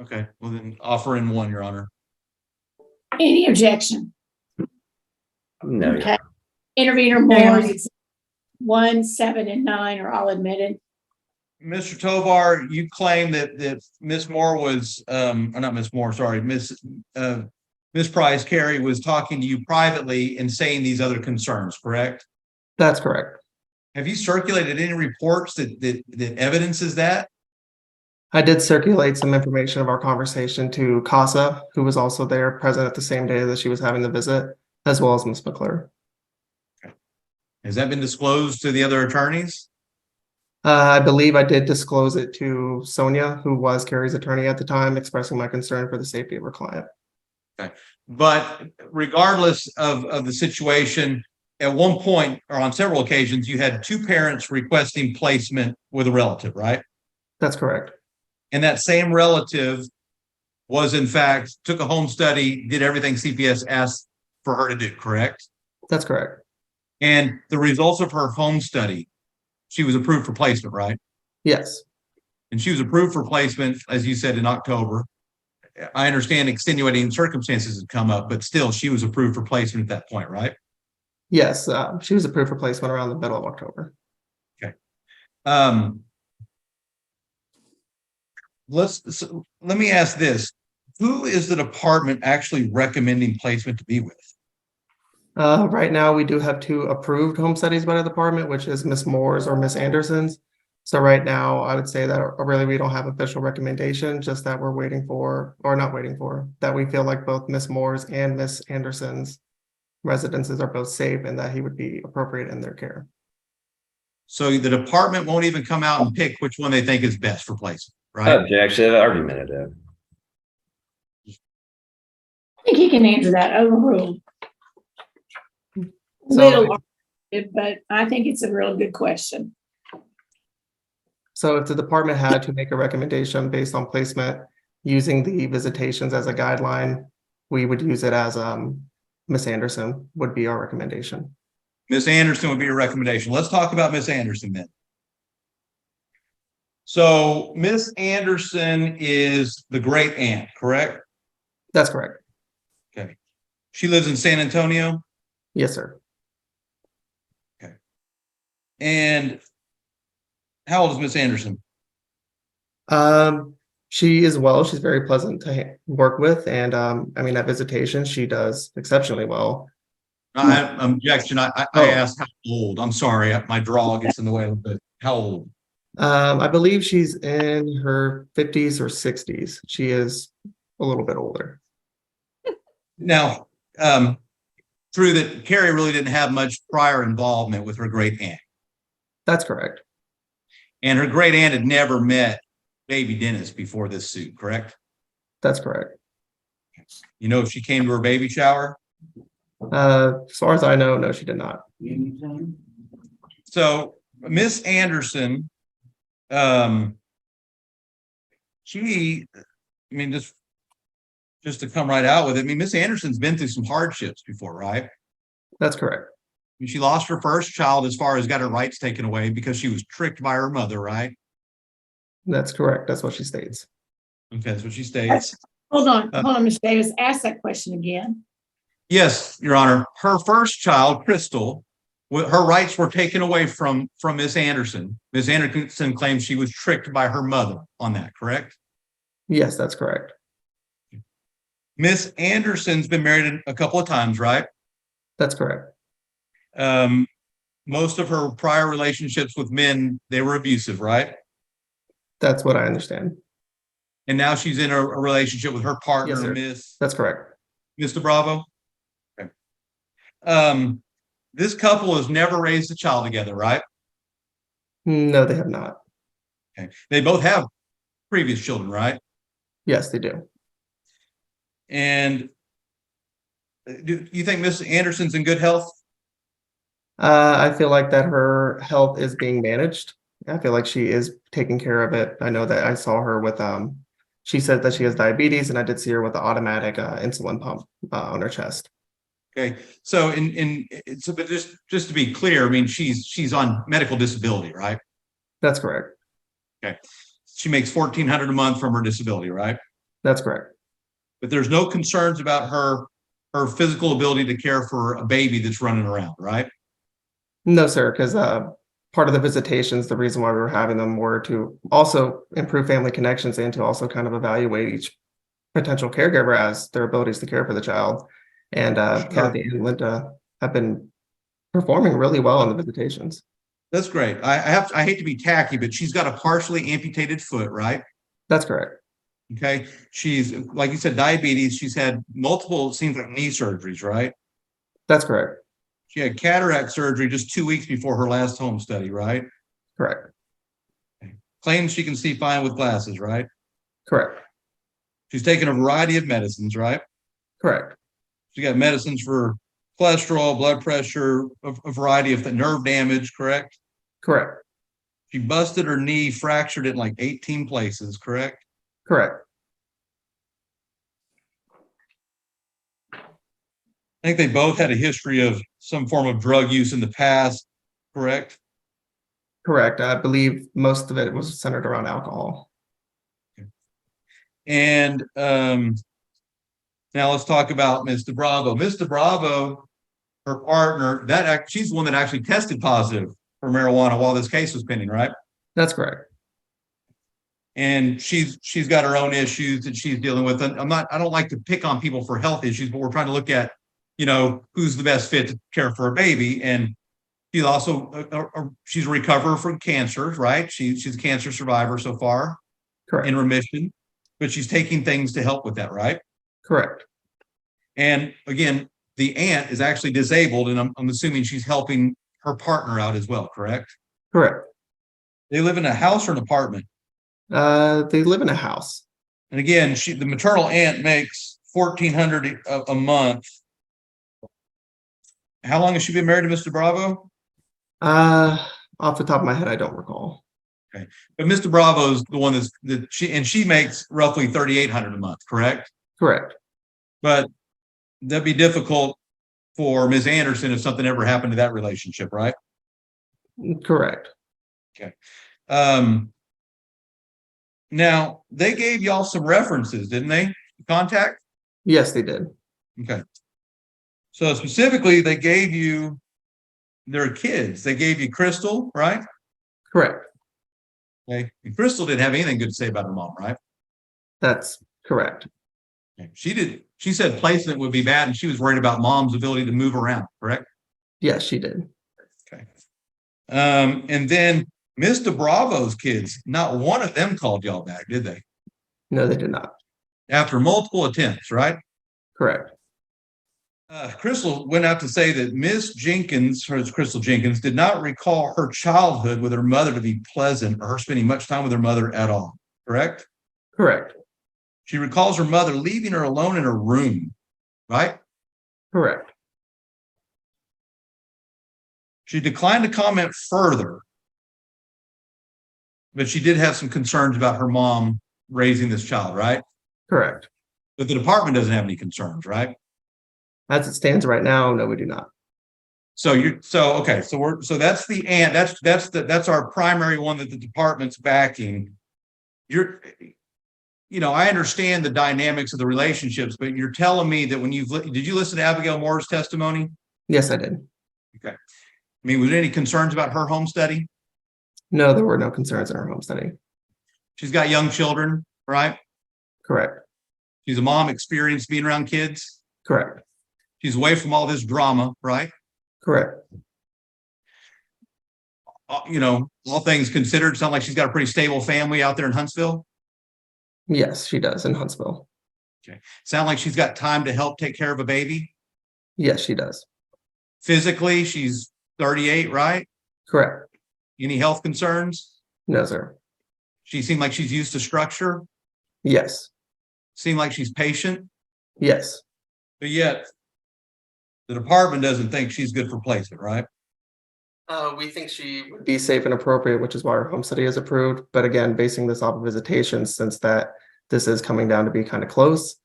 Okay, well then offer in one, Your Honor. Any objection? No, Your Okay. Honor. Intervenor Moore's 1, 7, and 9 are all admitted. Mr. Tovar, you claim that Miss Moore was, or not Miss Moore, sorry, Miss Price, Carrie was talking to you privately and saying these other concerns, correct? That's correct. Have you circulated any reports that evidences that? I did circulate some information of our conversation to Casa, who was also there present at the same day that she was having the visit, as well as Ms. McClure. Has that been disclosed to the other attorneys? I believe I did disclose it to Sonia, who was Carrie's attorney at the time, expressing my concern for the safety of her client. Okay, but regardless of the situation, at one point or on several occasions, you had two parents requesting placement with a relative, right? That's correct. And that same relative was in fact, took a home study, did everything CPS asked for her to do, correct? That's correct. And the results of her home study, she was approved for placement, right? Yes. And she was approved for placement, as you said, in October. I understand extenuating circumstances had come up, but still she was approved for placement at that point, right? Yes. She was approved for placement around the middle of October. Okay. Let me ask this. Who is the department actually recommending placement to be with? Right now, we do have 2 approved home studies by the department, which is Miss Moore's or Miss Anderson's. So right now, I would say that really we don't have official recommendation, just that we're waiting for, or not waiting for, that we feel like both Miss Moore's and Miss Anderson's residences are both safe and that he would be appropriate in their care. So the department won't even come out and pick which one they think is best for placement, right? Objection, argumentative. I think he can answer that, overruled. So- Little, but I think it's a real good question. So if the department had to make a recommendation based on placement using the visitations as a guideline, we would use it as Miss Anderson would be our recommendation. Miss Anderson would be your recommendation. Let's talk about Miss Anderson then. So Miss Anderson is the great aunt, correct? That's correct. Okay. She lives in San Antonio. Yes, sir. And how old is Miss Anderson? She is well. She's very pleasant to work with, and I mean, at visitation, she does exceptionally well. Objection. I asked how old. I'm sorry, my draw gets in the way a little bit. How old? I believe she's in her 50s or 60s. She is a little bit older. Now, through that, Carrie really didn't have much prior involvement with her great aunt. That's correct. And her great aunt had never met baby Dennis before this suit, correct? That's correct. You know if she came to her baby shower? As far as I know, no, she did not. So Miss Anderson, she, I mean, just to come right out with it, I mean, Miss Anderson's been through some hardships before, right? That's correct. I mean, she lost her first child as far as got her rights taken away because she was tricked by her mother, right? That's correct. That's what she states. Okay, that's what she states. Hold on, Mr. Davis, ask that question again. Yes, Your Honor. Her first child, Crystal, her rights were taken away from Miss Anderson. Miss Anderson claims she was tricked by her mother on that, correct? Yes, that's correct. Miss Anderson's been married a couple of times, right? That's correct. Most of her prior relationships with men, they were abusive, right? That's what I understand. And now she's in a relationship with her partner, Yes, sir. Miss That's correct. Mr. Bravo. Okay. This couple has never raised a child together, right? No, they have not. Okay. They both have previous children, right? Yes, they do. And do you think Miss Anderson's in good health? I feel like that her health is being managed. I feel like she is taking care of it. I know that I saw her with She said that she has diabetes, and I did see her with the automatic insulin pump on her chest. Okay, so but just to be clear, I mean, she's on medical disability, right? That's correct. Okay, she makes $1,400 a month from her disability, right? That's correct. But there's no concerns about her physical ability to care for a baby that's running around, right? No, sir, because part of the visitations, the reason why we were having them were to also improve family connections and to also kind of evaluate each potential caregiver as their abilities to care for the child. And Sure. Kathy and Linda have been performing really well in the visitations. That's great. I hate to be tacky, but she's got a partially amputated foot, right? That's correct. Okay. She's, like you said, diabetes. She's had multiple, it seems like, knee surgeries, right? That's correct. She had cataract surgery just 2 weeks before her last home study, right? Correct. Claims she can see fine with glasses, right? Correct. She's taken a variety of medicines, right? Correct. She got medicines for cholesterol, blood pressure, a variety of nerve damage, correct? Correct. She busted her knee, fractured it in like 18 places, correct? Correct. I think they both had a history of some form of drug use in the past, correct? Correct. I believe most of it was centered around alcohol. And now let's talk about Ms. DeBravo. Ms. DeBravo, her partner, she's the one that actually tested positive for marijuana while this case was pending, right? That's correct. And she's got her own issues that she's dealing with. And I don't like to pick on people for health issues, but we're trying to look at, who's the best fit to care for a baby. And she's also she's a recoverer from cancer, right? She's a cancer survivor so far. Correct. In remission, but she's taking things to help with that, right? Correct. And again, the aunt is actually disabled, and I'm assuming she's helping her partner out as well, correct? Correct. They live in a house or an apartment? They live in a house. And again, the maternal aunt makes $1,400 a month. How long has she been married to Mr. Bravo? Off the top of my head, I don't recall. Okay, but Mr. Bravo's the one she makes roughly $3,800 a month, correct? Correct. But that'd be difficult for Ms. Anderson if something ever happened to that relationship, right? Correct. Okay. Now they gave y'all some references, didn't they? Contact? Yes, they did. Okay. So specifically, they gave you their kids. They gave you Crystal, right? Correct. Okay. And Crystal didn't have anything good to say about her mom, right? That's correct. Okay. She said placement would be bad, and she was worried about mom's ability to move around, correct? Yes, she did. Okay. And then Mr. Bravo's kids, not one of them called y'all back, did they? No, they did not. After multiple attempts, right? Correct. Crystal went out to say that Ms. Jenkins, or Crystal Jenkins, did not recall her childhood with her mother to be pleasant or her spending much time with her mother at all, correct? Correct. She recalls her mother leaving her alone in her room, right? Correct. She declined to comment further, but she did have some concerns about her mom raising this child, right? Correct. But the department doesn't have any concerns, right? As it stands right now, no, we do not. So that's the aunt. That's our primary one that the department's backing. I understand the dynamics of the relationships, but you're telling me that did you listen to Abigail Moore's testimony? Yes, I did. Okay. I mean, was there any concerns about her home study? No, there were no concerns in her home study. She's got young children, right? Correct. She's a mom experienced being around kids. Correct. She's away from all this drama, right? Correct. All things considered, it sounds like she's got a pretty stable family out there in Huntsville. Yes, she does in Huntsville. Okay. Sound like she's got time to help take care of a baby? Yes, she does. Physically, she's 38, right? Correct. Any health concerns? No, sir. She seemed like she's used to structure. Yes. Seemed like she's patient. Yes. But yet, the department doesn't think she's good for placement, right? We think she would be safe and appropriate, which is why our home study is approved. But again, basing this off of visitations, since that this is coming down to be kind of close.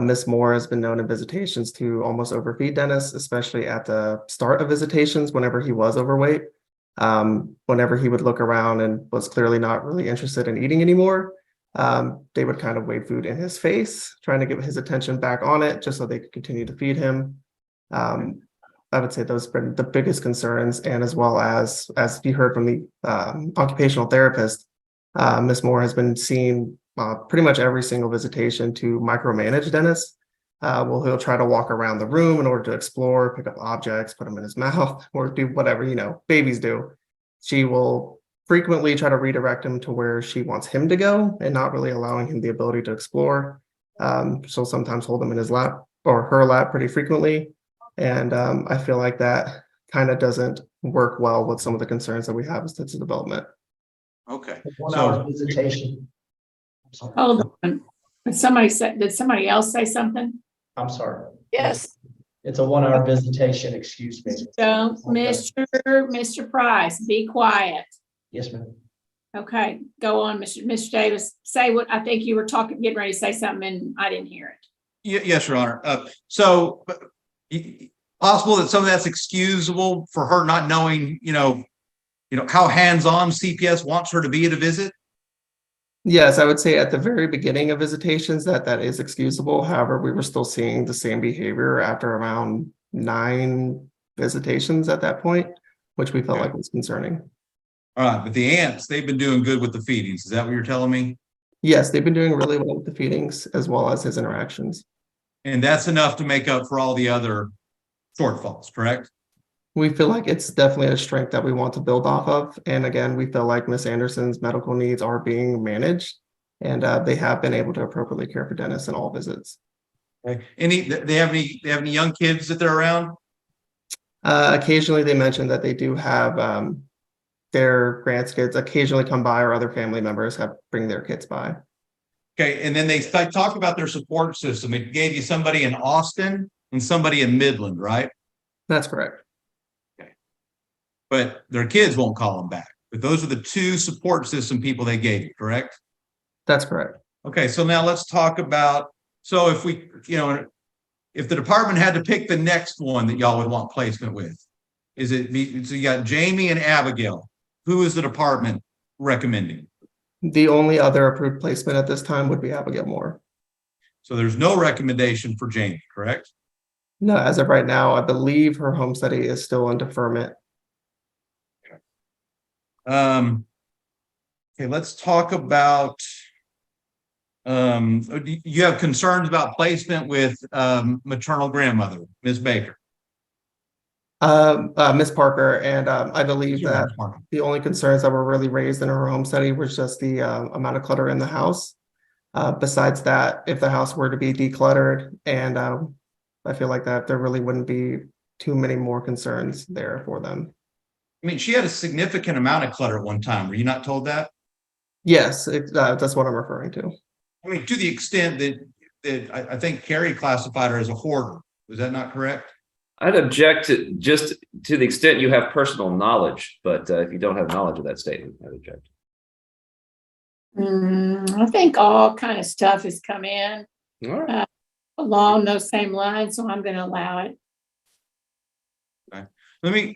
Miss Moore has been known in visitations to almost overfeed Dennis, especially at the start of visitations whenever he was overweight. Whenever he would look around and was clearly not really interested in eating anymore, they would kind of wave food in his face, trying to get his attention back on it just so they could continue to feed him. I would say those have been the biggest concerns, and as well as you heard from the occupational therapist, Miss Moore has been seen pretty much every single visitation to micromanage Dennis. He'll try to walk around the room in order to explore, pick up objects, put them in his mouth, or do whatever, babies do. She will frequently try to redirect him to where she wants him to go and not really allowing him the ability to explore. She'll sometimes hold him in his lap or her lap pretty frequently. And I feel like that kind of doesn't work well with some of the concerns that we have as to development. Okay. 1 hour visitation. I'm sorry. Hold on. Did somebody else say something? I'm sorry. Yes. It's a 1 hour visitation, excuse me. So, Okay. Mr. Price, be quiet. Yes, ma'am. Okay, go on, Mr. Davis. Say what, I think you were getting ready to say something and I didn't hear it. Yes, Your Honor. Possible that some of that's excusable for her not knowing, how hands-on CPS wants her to be at a visit. Yes, I would say at the very beginning of visitations that is excusable. However, we were still seeing the same behavior after around 9 visitations at that point, which we felt like was concerning. All right, but the aunts, they've been doing good with the feedings. Is that what you're telling me? Yes, they've been doing really well with the feedings as well as his interactions. And that's enough to make up for all the other shortfalls, correct? We feel like it's definitely a strength that we want to build off of. And again, we feel like Miss Anderson's medical needs are being managed, and they have been able to appropriately care for Dennis in all visits. Okay. They have any young kids that they're around? Occasionally they mention that they do have their grandkids occasionally come by, or other family members bring their kids by. Okay, and then they talk about their support system. It gave you somebody in Austin and somebody in Midland, right? That's correct. Okay. But their kids won't call them back. But those are the 2 support system people they gave you, correct? That's correct. Okay, so now let's talk about, so if if the department had to pick the next one that y'all would want placement with, so you got Jamie and Abigail. Who is the department recommending? The only other approved placement at this time would be Abigail Moore. So there's no recommendation for Jamie, correct? No, as of right now, I believe her home study is still in deferment. Okay, let's talk about, you have concerns about placement with maternal grandmother, Ms. Baker. Miss Parker, and I believe that the only concerns that were really raised in her home study was just the amount of clutter in the house. Besides that, if the house were to be decluttered, and I feel like that there really wouldn't be too many more concerns there for them. I mean, she had a significant amount of clutter at one time. Were you not told that? Yes, that's what I'm referring to. I mean, to the extent that I think Carrie classified her as a hoarder. Was that not correct? I'd object to just to the extent you have personal knowledge, but if you don't have knowledge of that statement, I'd object. I think all kind of stuff has come in All right. along those same lines, so I'm going to allow it. Okay. Let me,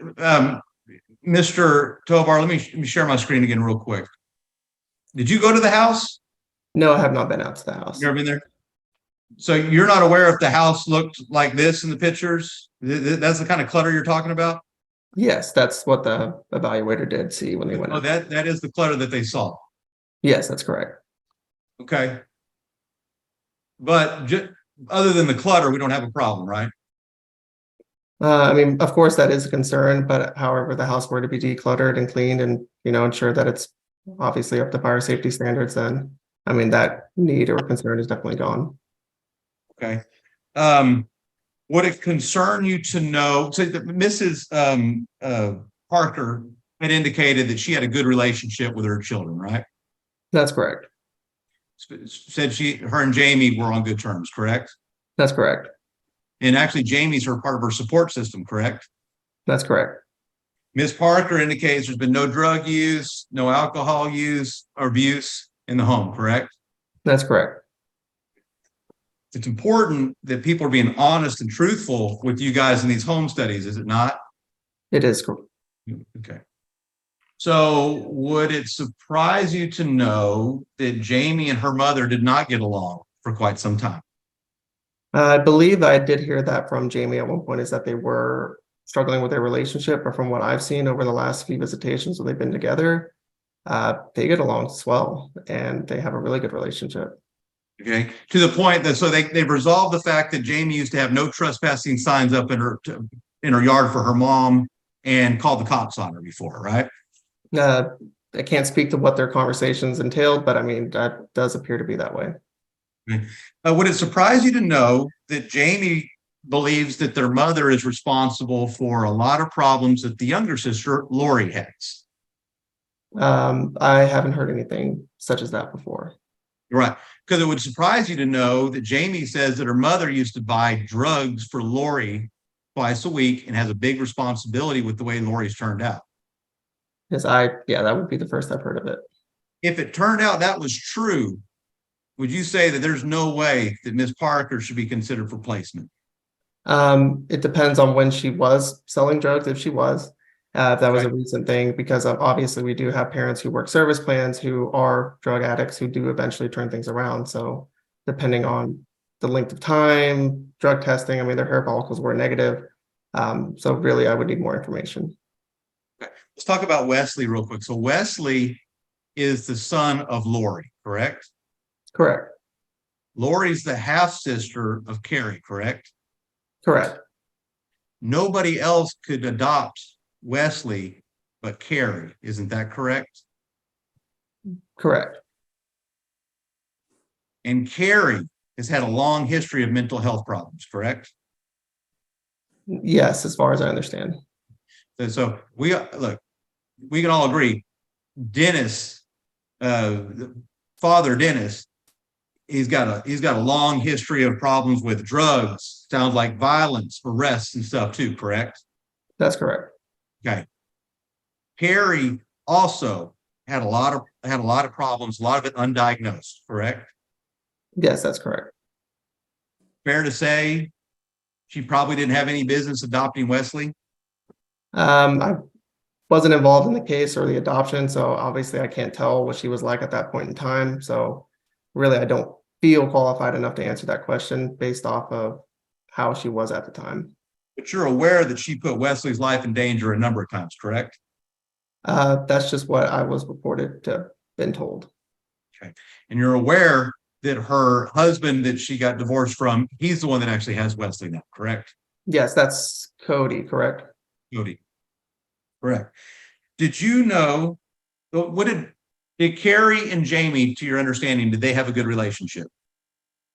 Mr. Tovar, let me share my screen again real quick. Did you go to the house? No, I have not been out to the house. You ever been there? So you're not aware if the house looked like this in the pictures? That's the kind of clutter you're talking about? Yes, that's what the evaluator did see when they went. Oh, that is the clutter that they saw. Yes, that's correct. Okay. But other than the clutter, we don't have a problem, right? I mean, of course, that is a concern, but however, the house were to be decluttered and cleaned and, ensure that it's obviously up to fire safety standards, then, I mean, that need or concern is definitely gone. Okay. Would it concern you to know, so that Mrs. Parker had indicated that she had a good relationship with her children, right? That's correct. Said her and Jamie were on good terms, correct? That's correct. And actually, Jamie's part of her support system, correct? That's correct. Ms. Parker indicates there's been no drug use, no alcohol use or abuse in the home, correct? That's correct. It's important that people are being honest and truthful with you guys in these home studies, is it not? It is correct. Okay. So would it surprise you to know that Jamie and her mother did not get along for quite some time? I believe I did hear that from Jamie at one point, is that they were struggling with their relationship, but from what I've seen over the last few visitations when they've been together, they get along swell and they have a really good relationship. Okay, to the point that they've resolved the fact that Jamie used to have no trespassing signs up in her yard for her mom and called the cops on her before, right? I can't speak to what their conversations entailed, but I mean, that does appear to be that way. Would it surprise you to know that Jamie believes that their mother is responsible for a lot of problems that the younger sister, Lori, has? I haven't heard anything such as that before. Right, because it would surprise you to know that Jamie says that her mother used to buy drugs for Lori twice a week and has a big responsibility with the way Lori's turned out. Yes, yeah, that would be the first I've heard of it. If it turned out that was true, would you say that there's no way that Ms. Parker should be considered for placement? It depends on when she was selling drugs, if she was. That was a recent thing, because obviously we do have parents who work service plans who are drug addicts who do eventually turn things around. So depending on the length of time, drug testing, I mean, their hair follicles were negative. So really, I would need more information. Okay. Let's talk about Wesley real quick. So Wesley is the son of Lori, correct? Correct. Lori's the half sister of Carrie, correct? Correct. Nobody else could adopt Wesley but Carrie, isn't that correct? Correct. And Carrie has had a long history of mental health problems, correct? Yes, as far as I understand. So we can all agree, Dennis, Father Dennis, he's got a long history of problems with drugs, sounds like violence, arrests and stuff too, correct? That's correct. Okay. Carrie also had a lot of problems, a lot of it undiagnosed, correct? Yes, that's correct. Fair to say she probably didn't have any business adopting Wesley? I wasn't involved in the case or the adoption, so obviously I can't tell what she was like at that point in time. So really, I don't feel qualified enough to answer that question based off of how she was at the time. But you're aware that she put Wesley's life in danger a number of times, correct? That's just what I was reported to been told. Okay. And you're aware that her husband that she got divorced from, he's the one that actually has Wesley now, correct? Yes, that's Cody, correct? Cody. Correct. Did you know, did Carrie and Jamie, to your understanding, did they have a good relationship?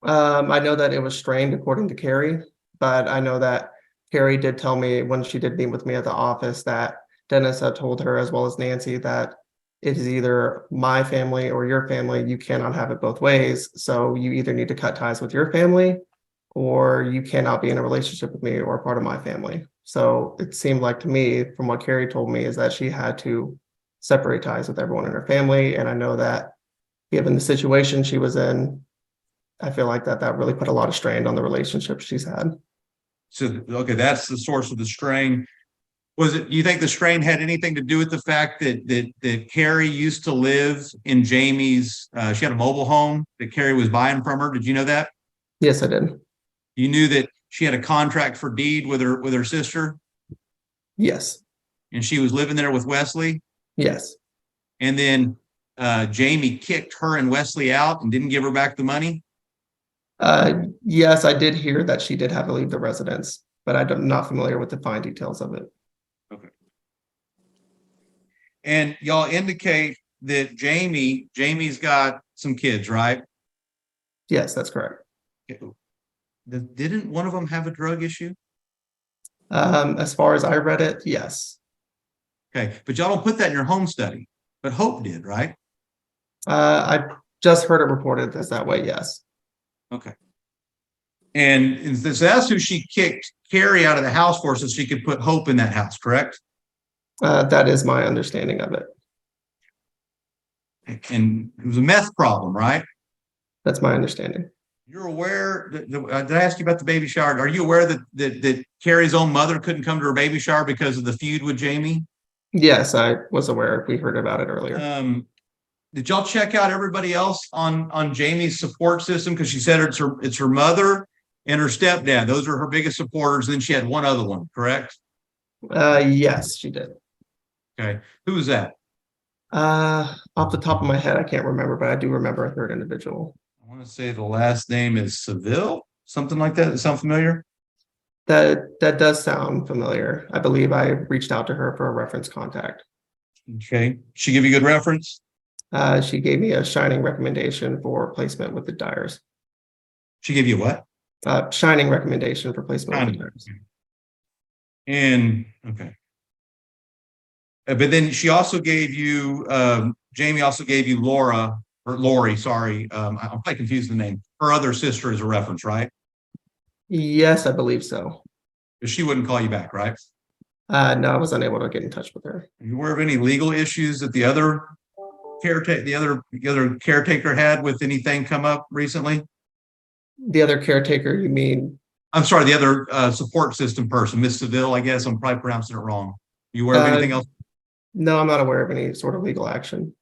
I know that it was strained according to Carrie, but I know that Carrie did tell me when she did meet with me at the office that Dennis had told her, as well as Nancy, that it is either my family or your family. You cannot have it both ways. So you either need to cut ties with your family or you cannot be in a relationship with me or part of my family. So it seemed like to me, from what Carrie told me, is that she had to separate ties with everyone in her family. And I know that given the situation she was in, I feel like that really put a lot of strain on the relationship she's had. So, okay, that's the source of the strain. Do you think the strain had anything to do with the fact that Carrie used to live in Jamie's, she had a mobile home that Carrie was buying from her? Did you know that? Yes, I did. You knew that she had a contract for deed with her sister? Yes. And she was living there with Wesley? Yes. And then Jamie kicked her and Wesley out and didn't give her back the money? Yes, I did hear that she did have to leave the residence, but I'm not familiar with the fine details of it. Okay. And y'all indicate that Jamie's got some kids, right? Yes, that's correct. Didn't one of them have a drug issue? As far as I read it, yes. Okay, but y'all don't put that in your home study, but Hope did, right? I just heard it reported as that way, yes. Okay. And so that's who she kicked Carrie out of the house for, so she could put Hope in that house, correct? That is my understanding of it. And it was a meth problem, right? That's my understanding. You're aware, did I ask you about the baby shower? Are you aware that Carrie's own mother couldn't come to her baby shower because of the feud with Jamie? Yes, I was aware. We heard about it earlier. Did y'all check out everybody else on Jamie's support system? Because she said it's her mother and her stepdad. Those are her biggest supporters. And then she had one other one, correct? Yes, she did. Okay. Who was that? Off the top of my head, I can't remember, but I do remember a third individual. I want to say the last name is Seville, something like that. Does it sound familiar? That does sound familiar. I believe I reached out to her for a reference contact. Okay. She give you a good reference? She gave me a shining recommendation for placement with the Dyers. She gave you what? Shining recommendation for placement with the Dyers. And okay. But then she also gave you, Jamie also gave you Lori, sorry. I'm probably confused the name. Her other sister as a reference, right? Yes, I believe so. But she wouldn't call you back, right? No, I was unable to get in touch with her. Are you aware of any legal issues that the other caretaker had with anything come up recently? The other caretaker, you mean? I'm sorry, the other support system person, Miss Seville, I guess I'm probably pronouncing it wrong. Are you aware of anything else? No, I'm not aware of any sort of legal action.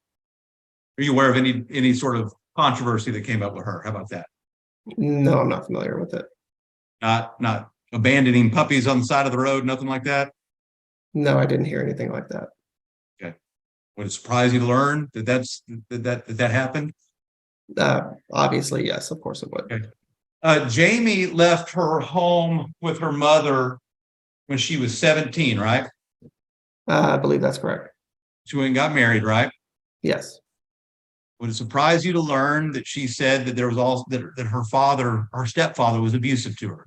Are you aware of any sort of controversy that came up with her? How about that? No, I'm not familiar with it. Not abandoning puppies on the side of the road, nothing like that? No, I didn't hear anything like that. Okay. Would it surprise you to learn that happened? Obviously, yes, of course it would. Okay. Jamie left her home with her mother when she was 17, right? I believe that's correct. She went and got married, right? Yes. Would it surprise you to learn that she said that there was also that her stepfather was abusive to her?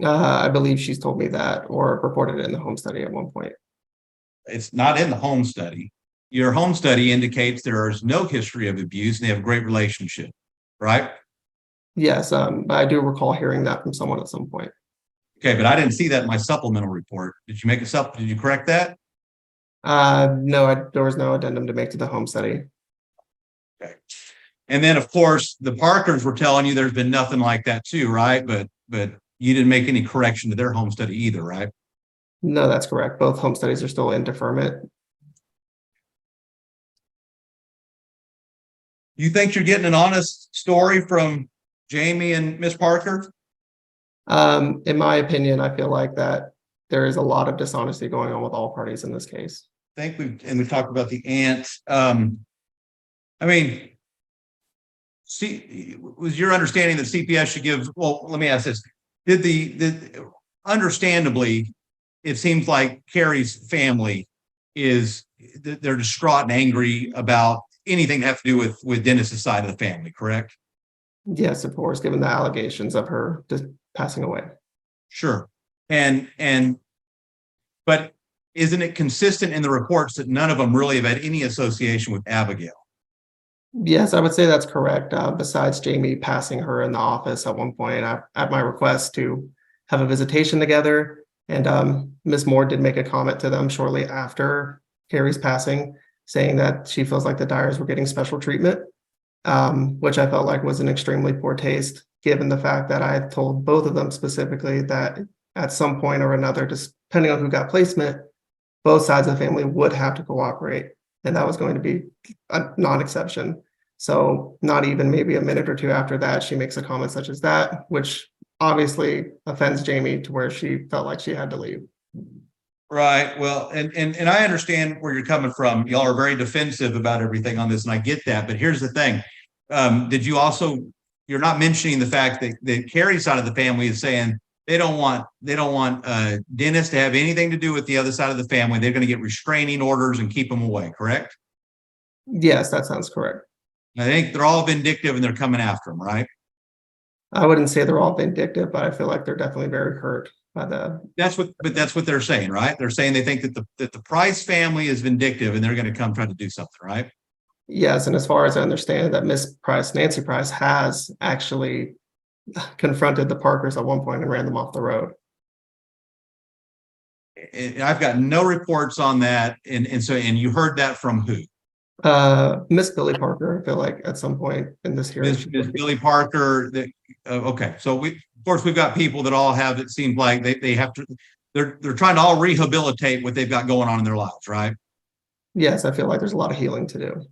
I believe she's told me that or reported it in the home study at one point. It's not in the home study. Your home study indicates there is no history of abuse and they have a great relationship, right? Yes, I do recall hearing that from someone at some point. Okay, but I didn't see that in my supplemental report. Did you make a did you correct that? No, there was no addendum to make to the home study. Okay. And then of course the Parkers were telling you there's been nothing like that too, right? But you didn't make any correction to their home study either, right? No, that's correct. Both home studies are still in deferment. You think you're getting an honest story from Jamie and Miss Parker? In my opinion, I feel like that there is a lot of dishonesty going on with all parties in this case. I think we talked about the aunt. I mean, was your understanding that CPS should give? Well, let me ask this: understandably, it seems like Carrie's family they're distraught and angry about anything to have to do with Dennis's side of the family, correct? Yes, of course, given the allegations of her just passing away. Sure. But isn't it consistent in the reports that none of them really have had any association with Abigail? Yes, I would say that's correct. Besides Jamie passing her in the office at one point at my request to have a visitation together. And Ms. Moore did make a comment to them shortly after Carrie's passing, saying that she feels like the Dyers were getting special treatment, which I felt like was an extremely poor taste, given the fact that I had told both of them specifically that at some point or another, just depending on who got placement, both sides of the family would have to cooperate. And that was going to be a non-exception. So not even maybe a minute or two after that, she makes a comment such as that, which obviously offends Jamie to where she felt like she had to leave. Right. Well, and I understand where you're coming from. Y'all are very defensive about everything on this, and I get that. But here's the thing. You're not mentioning the fact that Carrie's side of the family is saying they don't want Dennis to have anything to do with the other side of the family. They're going to get restraining orders and keep them away, correct? Yes, that sounds correct. I think they're all vindictive and they're coming after him, right? I wouldn't say they're all vindictive, but I feel like they're definitely very hurt by the. That's what they're saying, right? They're saying they think that the Price family is vindictive and they're going to come try to do something, right? Yes, and as far as I understand, that Miss Price, Nancy Price, has actually confronted the Parkers at one point and ran them off the road. And I've got no reports on that, and you heard that from who? Miss Billy Parker, I feel like at some point in this hearing. Ms. Billy Parker, okay, so of course, we've got people that all have, it seems like they have to, they're trying to all rehabilitate what they've got going on in their lives, right? Yes, I feel like there's a lot of healing to do.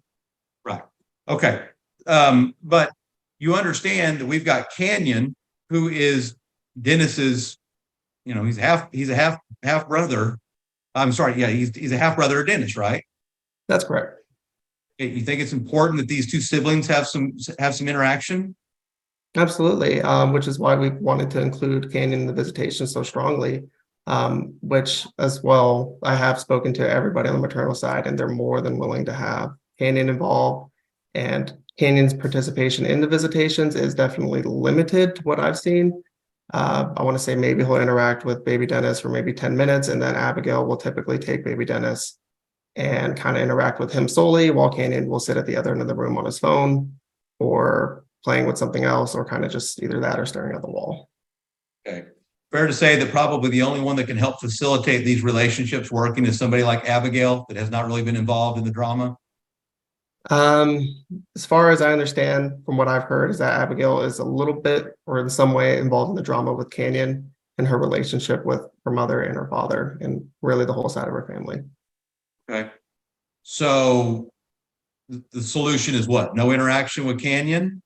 Right. Okay. But you understand that we've got Canyon, who is Dennis's, he's a half brother. I'm sorry. Yeah. He's a half brother of Dennis, right? That's correct. You think it's important that these two siblings have some interaction? Absolutely. Which is why we wanted to include Canyon in the visitation so strongly. Which as well, I have spoken to everybody on the maternal side, and they're more than willing to have Canyon involved. And Canyon's participation in the visitations is definitely limited to what I've seen. I want to say maybe he'll interact with baby Dennis for maybe 10 minutes, and then Abigail will typically take baby Dennis and kind of interact with him solely, while Canyon will sit at the other end of the room on his phone or playing with something else, or kind of just either that or staring at the wall. Okay. Fair to say that probably the only one that can help facilitate these relationships working is somebody like Abigail that has not really been involved in the drama? As far as I understand from what I've heard, is that Abigail is a little bit or in some way involved in the drama with Canyon and her relationship with her mother and her father, and really the whole side of her family. Okay. So the solution is what? No interaction with Canyon?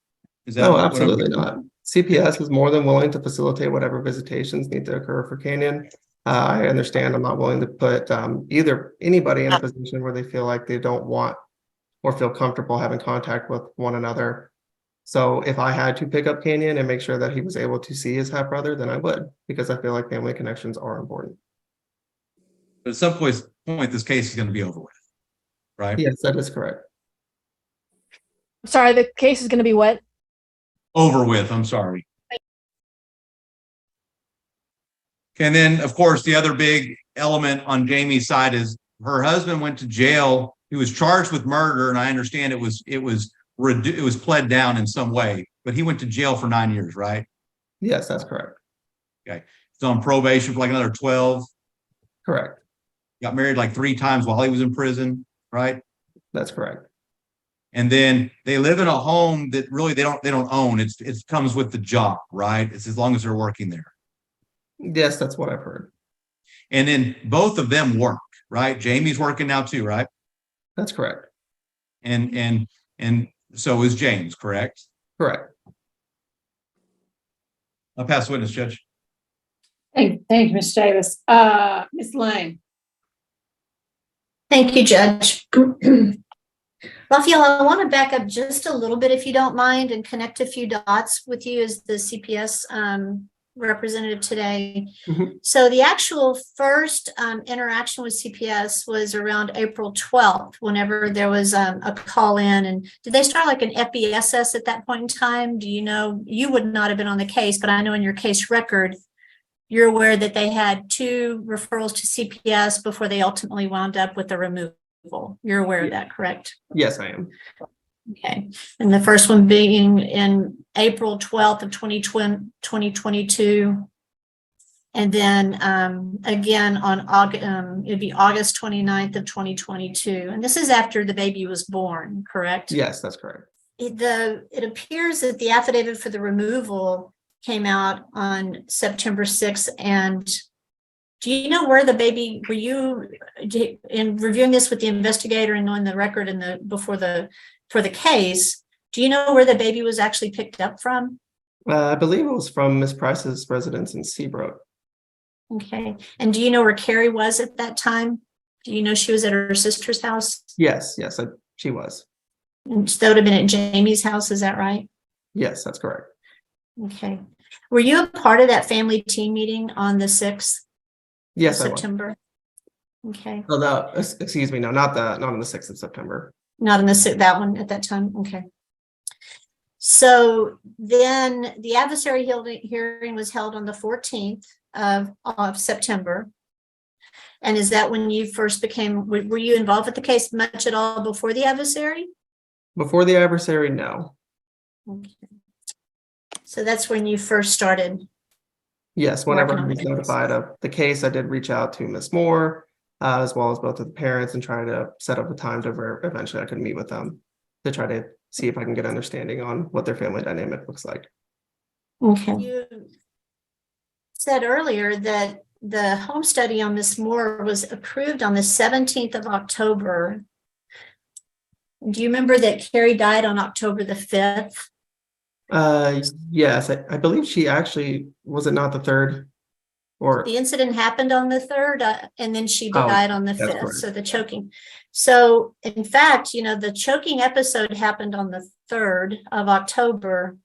Is that No, what absolutely not. CPS is more than willing to facilitate whatever visitations need to occur for Canyon. I understand I'm not willing to put anybody in a position where they feel like they don't want or feel comfortable having contact with one another. So if I had to pick up Canyon and make sure that he was able to see his half brother, then I would, because I feel like family connections are important. But at some point, this case is going to be over with, right? Yes, that is correct. Sorry, the case is going to be what? Over with, I'm sorry. And then, of course, the other big element on Jamie's side is her husband went to jail. He was charged with murder, and I understand it was pled down in some way, but he went to jail for 9 years, right? Yes, that's correct. Okay. He's on probation for like another 12. Correct. Got married like 3 times while he was in prison, right? That's correct. And then they live in a home that really they don't own. It comes with the job, right? It's as long as they're working there. Yes, that's what I've heard. And then both of them work, right? Jamie's working now too, right? That's correct. And so is James, correct? Correct. I'll pass the witness, Judge. Thank you, Ms. Davis. Ms. Lane. Thank you, Judge. Raphael, I want to back up just a little bit, if you don't mind, and connect a few dots with you as the CPS representative today. Mhm. So the actual first interaction with CPS was around April 12th, whenever there was a call in. And did they start like an FBSS at that point in time? Do you know? You would not have been on the case, but I know in your case record, you're aware that they had 2 referrals to CPS before they ultimately wound up with the removal. You're aware of that, correct? Yes, I am. Okay. And the first one being in April 12th of 2022. And then again on August, it'd be August 29th of 2022. And this is after the baby was born, correct? Yes, that's correct. It appears that the affidavit for the removal came out on September 6th. And do you know where the baby, were you in reviewing this with the investigator and knowing the record for the case, do you know where the baby was actually picked up from? I believe it was from Miss Price's residence in Seabrook. Okay. And do you know where Carrie was at that time? Do you know she was at her sister's house? Yes, she was. And that would have been at Jamie's house, is that right? Yes, that's correct. Okay. Were you a part of that family team meeting on the 6th? Yes, of I was. September? Okay. Oh, no, excuse me. No, not on the 6th of September. Not in that one at that time. Okay. So then the adversary hearing was held on the 14th of September. And is that when you first were you involved with the case much at all before the adversary? Before the adversary, no. Okay. So that's when you first started. Yes, whenever Working I on was the case. notified of the case, I did reach out to Miss Moore as well as both of the parents, and try to set up a time to where eventually I could meet with them to try to see if I can get understanding on what their family dynamic looks like. Okay. You said earlier that the home study on Miss Moore was approved on the 17th of October. Do you remember that Carrie died on October the 5th? Yes, I believe she actually, was it not the 3rd? Or, The incident happened on the 3rd, and then she Oh, died on the that's 5th. correct. So the choking. So in fact, the choking episode happened on the 3rd of October.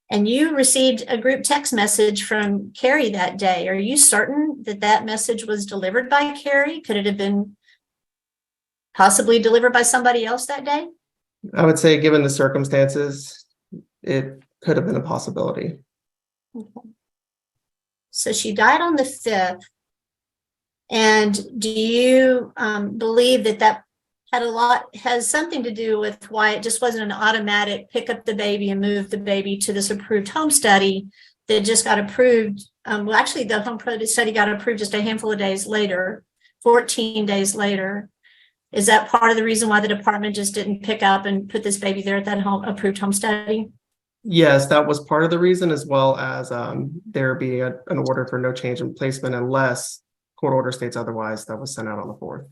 And you received a group text message from Carrie that day. Are you certain that that message was delivered by Carrie? Could it have been possibly delivered by somebody else that day? I would say, given the circumstances, it could have been a possibility. Okay. So she died on the 5th. And do you believe that that has something to do with why it just wasn't an automatic pick up the baby and move the baby to this approved home study that just got approved? Well, actually, the home study got approved just a handful of days later, 14 days later. Is that part of the reason why the department just didn't pick up and put this baby there at that approved home study? Yes, that was part of the reason, as well as there being an order for no change in placement unless court order states otherwise, that was sent out on the 4th.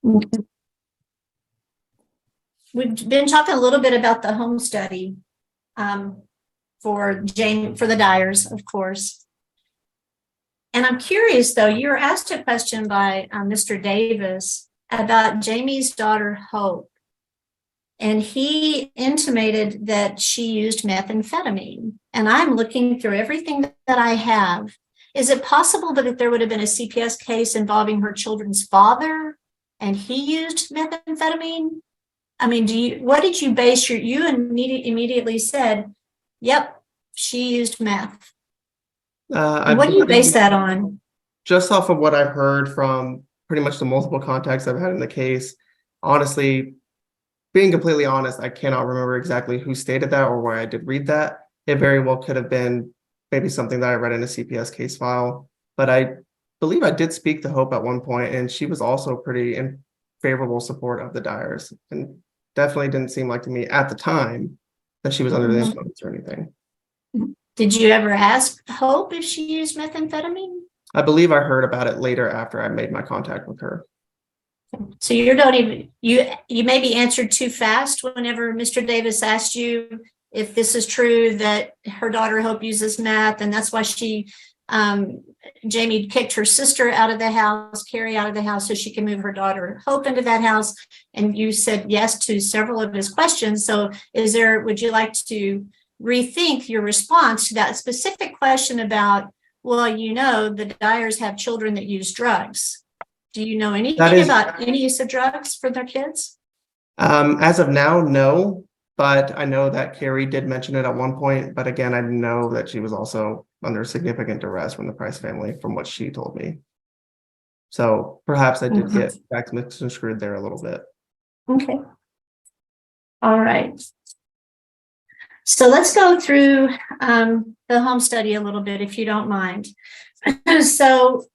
Okay. We've been talking a little bit about the home study for the Dyers, of course. And I'm curious, though, you were asked a question by Mr. Davis about Jamie's daughter, Hope. And he intimated that she used methamphetamine. And I'm looking through everything that I have. Is it possible that there would have been a CPS case involving her children's father and he used methamphetamine? I mean, what did you base you immediately said, yep, she used meth. What do you base that on? Just off of what I've heard from pretty much the multiple contacts I've had in the case. Honestly, being completely honest, I cannot remember exactly who stated that or where I did read that. It very well could have been maybe something that I read in a CPS case file, but I believe I did speak to Hope at one point, and she was also pretty in favorable support of the Dyers, and definitely didn't seem like to me at the time that she was under the influence or anything. Did you ever ask Hope if she used methamphetamine? I believe I heard about it later after I made my contact with her. So you maybe answered too fast whenever Mr. Davis asked you if this is true that her daughter Hope uses meth, and that's why Jamie kicked her sister out of the house, Carrie out of the house, so she can move her daughter Hope into that house. And you said yes to several of his questions. So would you like to rethink your response to that specific question about, well, the Dyers have children that use drugs. Do you know anything about any use of drugs for their kids? As of now, no, but I know that Carrie did mention it at one point. But again, I know that she was also under significant duress from the Price family, from what she told me. So perhaps I did get back mixed and screwed there a little bit. Okay. All right. So let's go through the home study a little bit, if you don't mind. So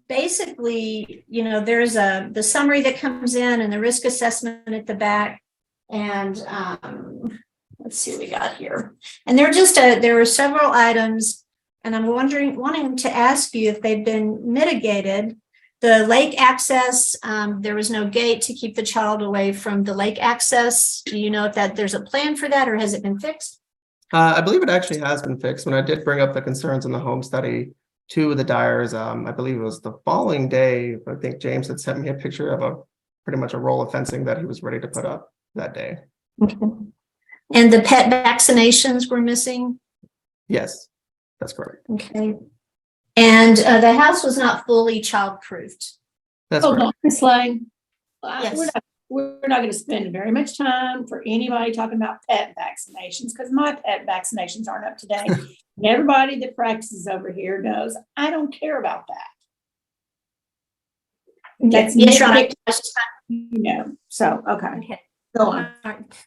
basically, there's the summary that comes in and the risk assessment at the back. And let's see what we got here. And there were several items, and I'm wanting to ask you if they've been mitigated. The lake access, there was no gate to keep the child away from the lake access. Do you know if there's a plan for that, or has it been fixed? I believe it actually has been fixed. When I did bring up the concerns in the home study to the Dyers, I believe it was the following day, I think James had sent me a picture of pretty much a roll of fencing that he was ready to put up that day. Okay. And the pet vaccinations were missing? Yes, that's correct. Okay. And the house was not fully child-proofed. That's Hold correct. on, Ms. Lang. Yes. We're not going to spend very much time for anybody talking about pet vaccinations, because my pet vaccinations aren't up to date. And everybody that practices over here knows I don't care about that. That's Yes, Your Honor. So, okay. Okay. Go on. All right.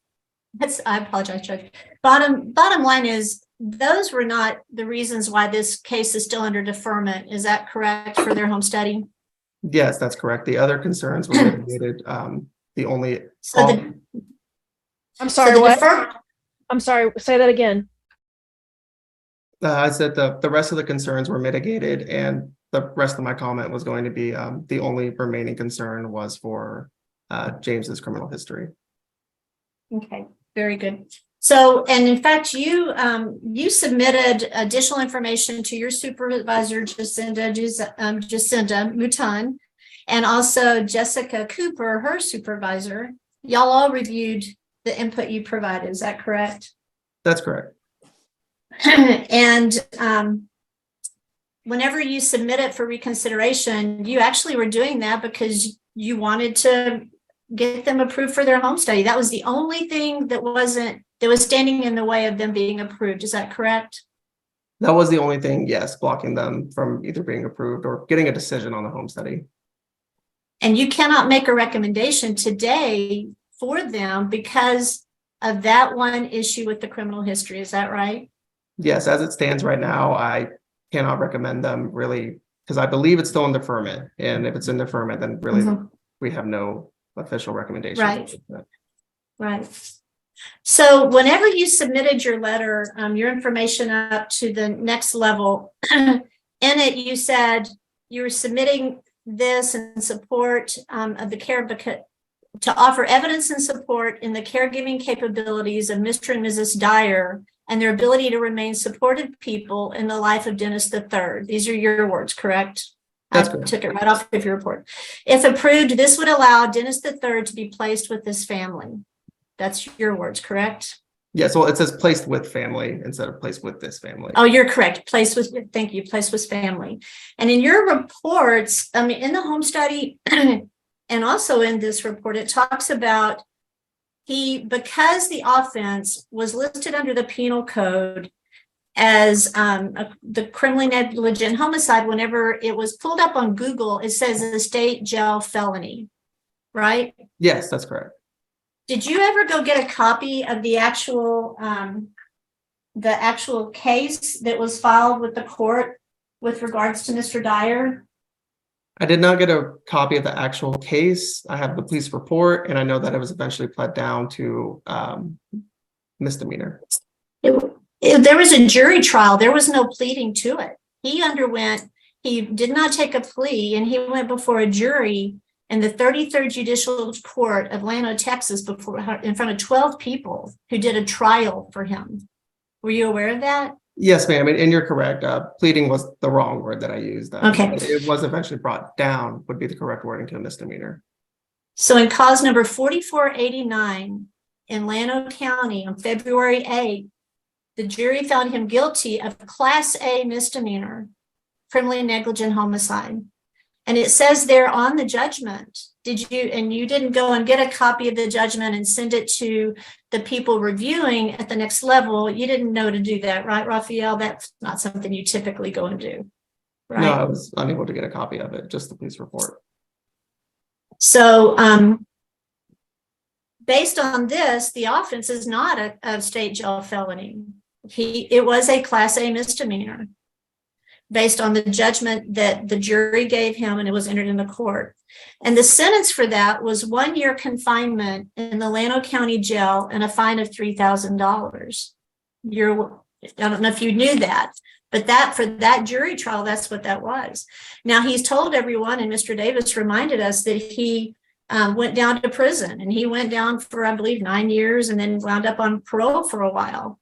I apologize, Judge. Bottom line is, those were not the reasons why this case is still under deferment. Is that correct for their home study? Yes, that's correct. The other concerns were mitigated. The only, So the, I'm so sorry, the what? defer- I'm sorry, say that again. I said the rest of the concerns were mitigated, and the rest of my comment was going to be the only remaining concern was for James's criminal history. Okay, very good. So, and in fact, you submitted additional information to your supervisor, Jacinda Mutan, and also Jessica Cooper, her supervisor. Y'all all reviewed the input you provided. Is that correct? That's correct. And whenever you submit it for reconsideration, you actually were doing that because you wanted to get them approved for their home study. That was the only thing that was standing in the way of them being approved. Is that correct? That was the only thing, yes, blocking them from either being approved or getting a decision on the home study. And you cannot make a recommendation today for them because of that one issue with the criminal history. Is that right? Yes, as it stands right now, I cannot recommend them really, because I believe it's still in deferment. And if it's in deferment, then really we have no official recommendation. Right. Right. So whenever you submitted your letter, your information up to the next level, in it, you said you were submitting this in support of the care to offer evidence and support in the caregiving capabilities of Mr. and Mrs. Dyer and their ability to remain supportive people in the life of Dennis III. These are your words, correct? That's I correct. took it right off of your report. If approved, this would allow Dennis III to be placed with his family. That's your words, correct? Yes, well, it says placed with family instead of placed with this family. Oh, you're correct. Placed with, thank you, placed with family. And in your reports, I mean, in the home study and also in this report, it talks about because the offense was listed under the penal code as the criminally negligent homicide, whenever it was pulled up on Google, it says a state jail felony, right? Yes, that's correct. Did you ever go get a copy of the actual case that was filed with the court with regards to Mr. Dyer? I did not get a copy of the actual case. I have the police report, and I know that it was eventually pled down to misdemeanor. There was a jury trial. There was no pleading to it. He did not take a plea, and he went before a jury in the 33rd Judicial Court of Lano, Texas, in front of 12 people who did a trial for him. Were you aware of that? Yes, ma'am, and you're correct. Pleading was the wrong word that I used. Okay. It was eventually brought down, would be the correct wording to a misdemeanor. So in cause number 4489 in Llano County on February 8th, the jury found him guilty of Class A misdemeanor, criminally negligent homicide. And it says there on the judgment, you didn't go and get a copy of the judgment and send it to the people reviewing at the next level. You didn't know to do that, right, Raphael? That's not something you typically go and do, right? No, I was unable to get a copy of it, just the police report. So based on this, the offense is not a state jail felony. It was a Class A misdemeanor based on the judgment that the jury gave him, and it was entered into court. And the sentence for that was 1 year confinement in the Llano County Jail and a fine of $3,000. I don't know if you knew that, but for that jury trial, that's what that was. Now he's told everyone, and Mr. Davis reminded us that he went down to prison, and he went down for, I believe, 9 years and then wound up on parole for a while.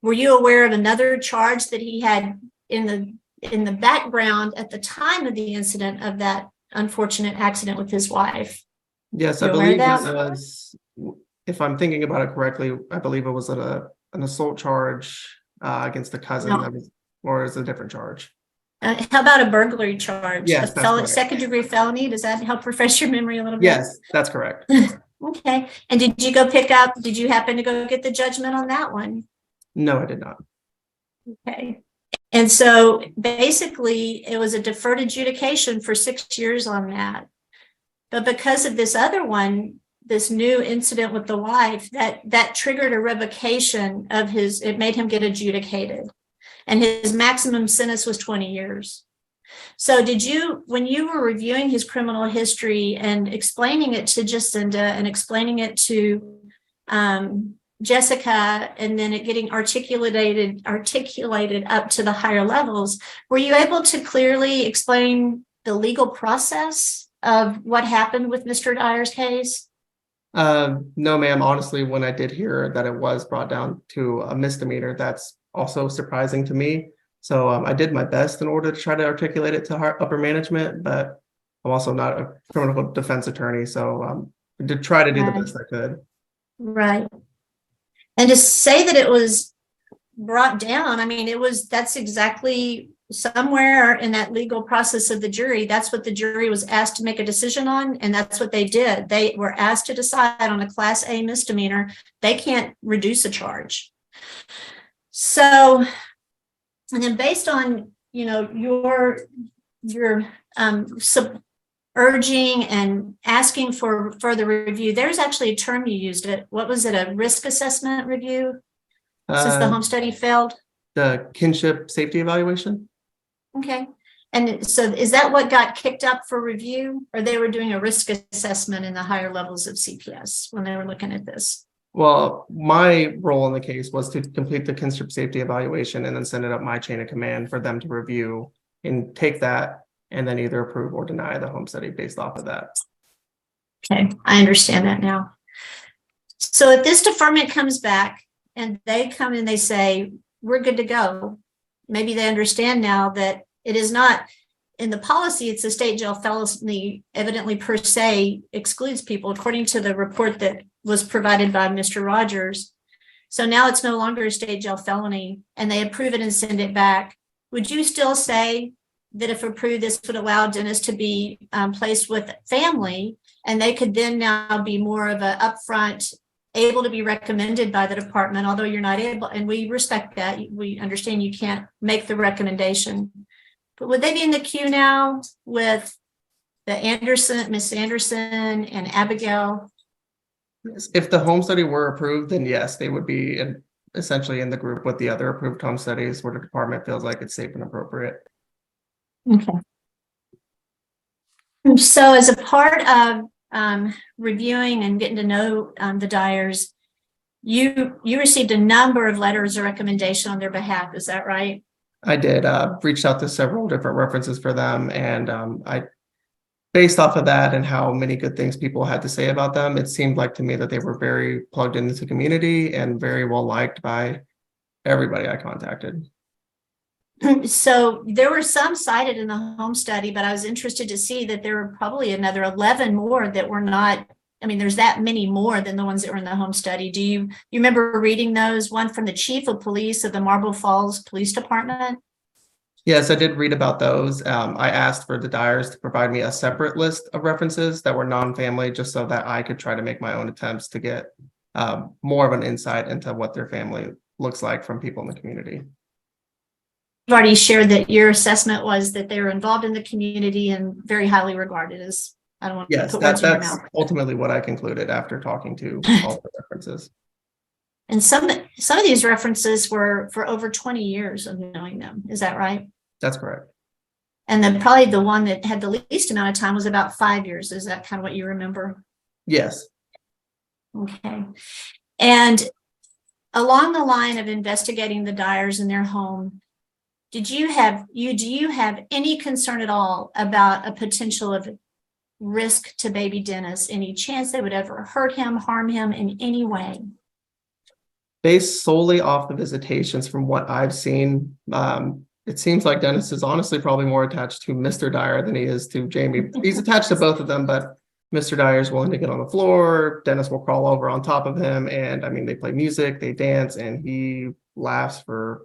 Were you aware of another charge that he had in the background at the time of the incident of that unfortunate accident with his wife? Yes, I believe that was, if I'm thinking about it correctly, I believe it was an assault charge against the cousin, or is it a different charge? How about a burglary charge? Yes, second degree felony? Does that help refresh your memory a little bit? Yes, that's correct. Okay. And did you happen to go get the judgment on that one? No, I did not. Okay. And so basically it was a deferred adjudication for 6 years on that. But because of this other one, this new incident with the wife, that triggered a revocation of it made him get adjudicated. And his maximum sentence was 20 years. So did you, when you were reviewing his criminal history and explaining it to Jacinda and explaining it to Jessica, and then it getting articulated up to the higher levels, were you able to clearly explain the legal process of what happened with Mr. Dyer's case? No, ma'am. Honestly, when I did hear that it was brought down to a misdemeanor, that's also surprising to me. So I did my best in order to try to articulate it to upper management, but I'm also not a criminal defense attorney, so I did try to do the best I could. Right. And to say that it was brought down, I mean, that's exactly somewhere in that legal process of the jury. That's what the jury was asked to make a decision on, and that's what they did. They were asked to decide on a Class A misdemeanor. They can't reduce a charge. So, and then based on, your urging and asking for further review, there's actually a term you used. What was it? A risk assessment review since the home study failed? The kinship safety evaluation. Okay. And so is that what got kicked up for review, or they were doing a risk assessment in the higher levels of CPS when they were looking at this? Well, my role in the case was to complete the kinship safety evaluation and then send it up my chain of command for them to review and take that and then either approve or deny the home study based off of that. Okay, I understand that now. So if this deferment comes back and they come and they say, we're good to go, maybe they understand now that it is not in the policy, it's a state jail felony evidently per se excludes people according to the report that was provided by Mr. Rogers. So now it's no longer a state jail felony and they approve it and send it back. Would you still say that if approved, this would allow Dennis to be placed with family, and they could then now be more of a upfront, able to be recommended by the department, although you're not able, and we respect that. We understand you can't make the recommendation. But would they be in the queue now with Miss Anderson and Abigail? If the home study were approved, then yes, they would be essentially in the group with the other approved home studies where the department feels like it's safe and appropriate. Okay. So as a part of reviewing and getting to know the Dyers, you received a number of letters of recommendation on their behalf. Is that right? I did. Reached out to several different references for them, and I, based off of that and how many good things people had to say about them, it seemed like to me that they were very plugged into the community and very well liked by everybody I contacted. So there were some cited in the home study, but I was interested to see that there were probably another 11 more that were not. I mean, there's that many more than the ones that were in the home study. Do you remember reading those? One from the chief of police of the Marble Falls Police Department? Yes, I did read about those. I asked for the Dyers to provide me a separate list of references that were non-family, just so that I could try to make my own attempts to get more of an insight into what their family looks like from people in the community. You've already shared that your assessment was that they were involved in the community and very highly regarded as, I don't want to put words in your mouth. Ultimately what I concluded after talking to all the references. And some of these references were for over 20 years of knowing them. Is that right? That's correct. And then probably the one that had the least amount of time was about 5 years. Is that kind of what you remember? Yes. Okay. And along the line of investigating the Dyers in their home, do you have any concern at all about a potential of risk to baby Dennis? Any chance they would ever hurt him, harm him in any way? Based solely off the visitations from what I've seen, it seems like Dennis is honestly probably more attached to Mr. Dyer than he is to Jamie. He's attached to both of them, but Mr. Dyer is willing to get on the floor. Dennis will crawl over on top of him. And I mean, they play music, they dance, and he laughs for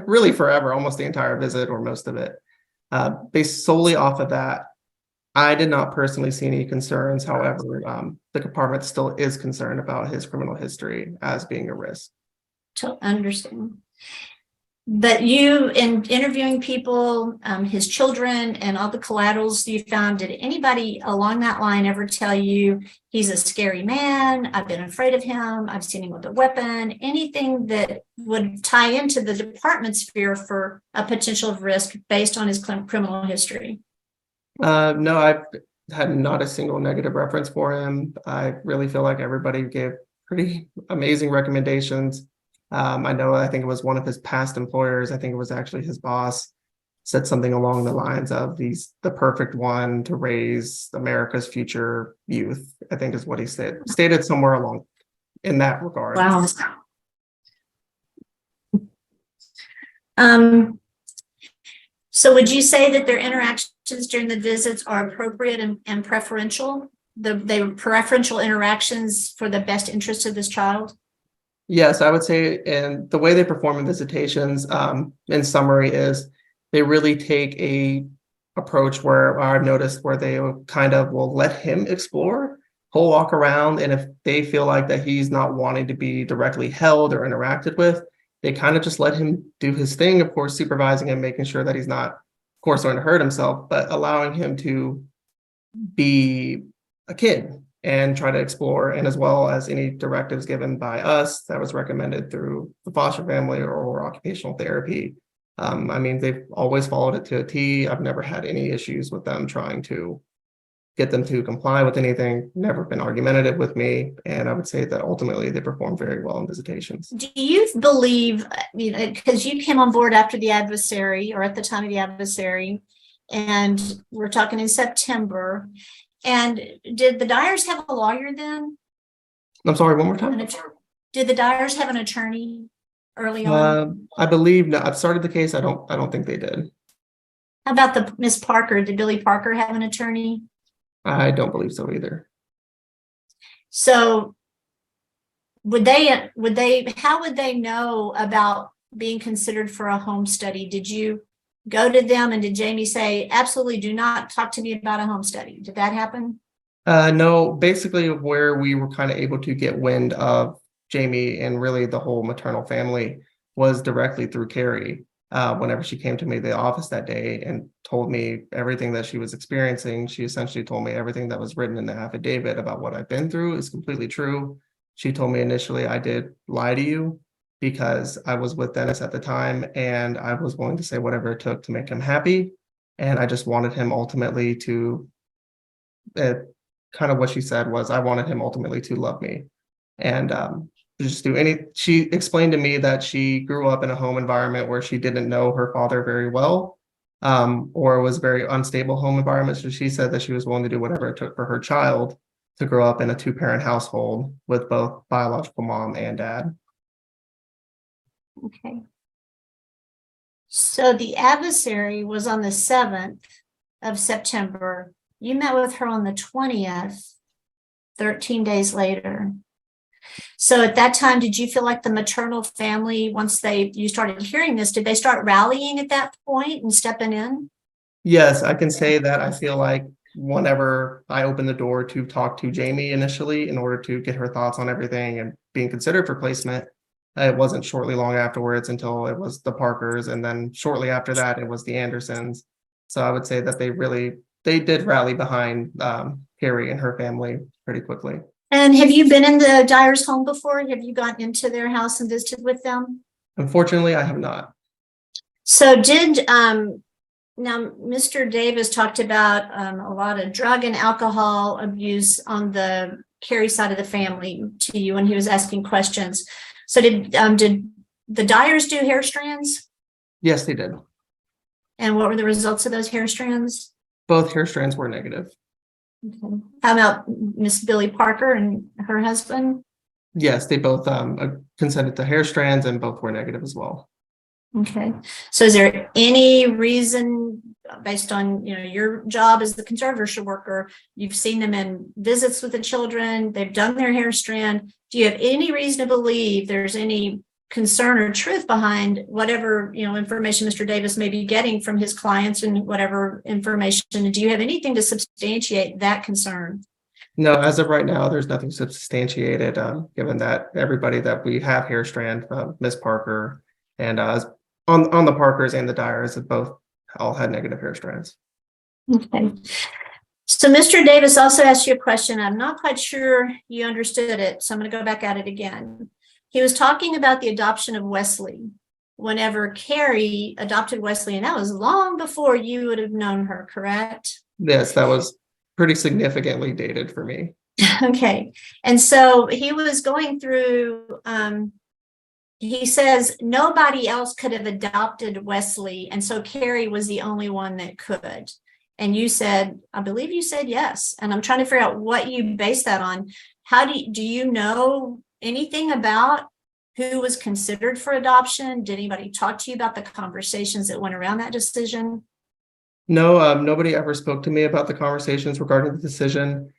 really forever, almost the entire visit or most of it. Based solely off of that, I did not personally see any concerns. However, the department still is concerned about his criminal history as being a risk. To understand. But you, in interviewing people, his children and all the collaterals you found, did anybody along that line ever tell you he's a scary man? I've been afraid of him. I've seen him with a weapon. Anything that would tie into the department's fear for a potential risk based on his criminal history? No, I've had not a single negative reference for him. I really feel like everybody gave pretty amazing recommendations. I think it was one of his past employers. I think it was actually his boss said something along the lines of he's the perfect one to raise America's future youth, I think is what he stated somewhere along in that regard. Wow. So would you say that their interactions during the visits are appropriate and preferential? They were preferential interactions for the best interest of this child? Yes, I would say, and the way they perform in visitations, in summary, is they really take a approach where I've noticed where they will let him explore, he'll walk around, and if they feel like that he's not wanting to be directly held or interacted with, they kind of just let him do his thing, of course, supervising him, making sure that he's not, of course, going to hurt himself, but allowing him to be a kid and try to explore, and as well as any directives given by us that was recommended through the foster family or occupational therapy. They've always followed it to a T. I've never had any issues with them trying to get them to comply with anything, never been argumentative with me. And I would say that ultimately they perform very well in visitations. Do you believe, because you came on board after the adversary or at the time of the adversary, and we're talking in September, and did the Dyers have a lawyer then? I'm sorry, one more time. Did the Dyers have an attorney early on? I believe no. I've started the case. I don't think they did. How about the Miss Parker? Did Billy Parker have an attorney? I don't believe so either. So how would they know about being considered for a home study? Did you go to them and did Jamie say, absolutely do not talk to me about a home study? Did that happen? No, basically where we were kind of able to get wind of Jamie and really the whole maternal family was directly through Carrie. Whenever she came to me at the office that day and told me everything that she was experiencing, she essentially told me everything that was written in the affidavit about what I've been through is completely true. She told me initially I did lie to you because I was with Dennis at the time and I was willing to say whatever it took to make him happy. And I just wanted him ultimately to, kind of what she said was, I wanted him ultimately to love me. And she explained to me that she grew up in a home environment where she didn't know her father very well, or was very unstable home environment. So she said that she was willing to do whatever it took for her child to grow up in a 2-parent household with both biological mom and dad. Okay. So the adversary was on the 7th of September. You met with her on the 20th, 13 days later. So at that time, did you feel like the maternal family, once you started hearing this, did they start rallying at that point and stepping in? Yes, I can say that I feel like whenever I opened the door to talk to Jamie initially in order to get her thoughts on everything and being considered for placement, it wasn't shortly long afterwards until it was the Parkers. And then shortly after that, it was the Andersons. So I would say that they did rally behind Carrie and her family pretty quickly. And have you been in the Dyers' home before? Have you gone into their house and visited with them? Unfortunately, I have not. So now Mr. Davis talked about a lot of drug and alcohol abuse on the Carrie side of the family to you when he was asking questions. So did the Dyers do hair strands? Yes, they did. And what were the results of those hair strands? Both hair strands were negative. Okay. How about Miss Billy Parker and her husband? Yes, they both consented to hair strands and both were negative as well. Okay. So is there any reason based on, your job as the conservatorship worker, you've seen them in visits with the children, they've done their hair strand. Do you have any reason to believe there's any concern or truth behind whatever, information Mr. Davis may be getting from his clients and whatever information? Do you have anything to substantiate that concern? No, as of right now, there's nothing substantiated, given that everybody that we have hair strand, Miss Parker and on the Parkers and the Dyers have both all had negative hair strands. Okay. So Mr. Davis also asked you a question. I'm not quite sure you understood it, so I'm going to go back at it again. He was talking about the adoption of Wesley. Whenever Carrie adopted Wesley, and that was long before you would have known her, correct? Yes, that was pretty significantly dated for me. Okay. And so he was going through, he says nobody else could have adopted Wesley. And so Carrie was the only one that could. And you said, I believe you said yes. And I'm trying to figure out what you base that on. How do you know anything about who was considered for adoption? Did anybody talk to you about the conversations that went around that decision? No, nobody ever spoke to me about the conversations regarding the decision.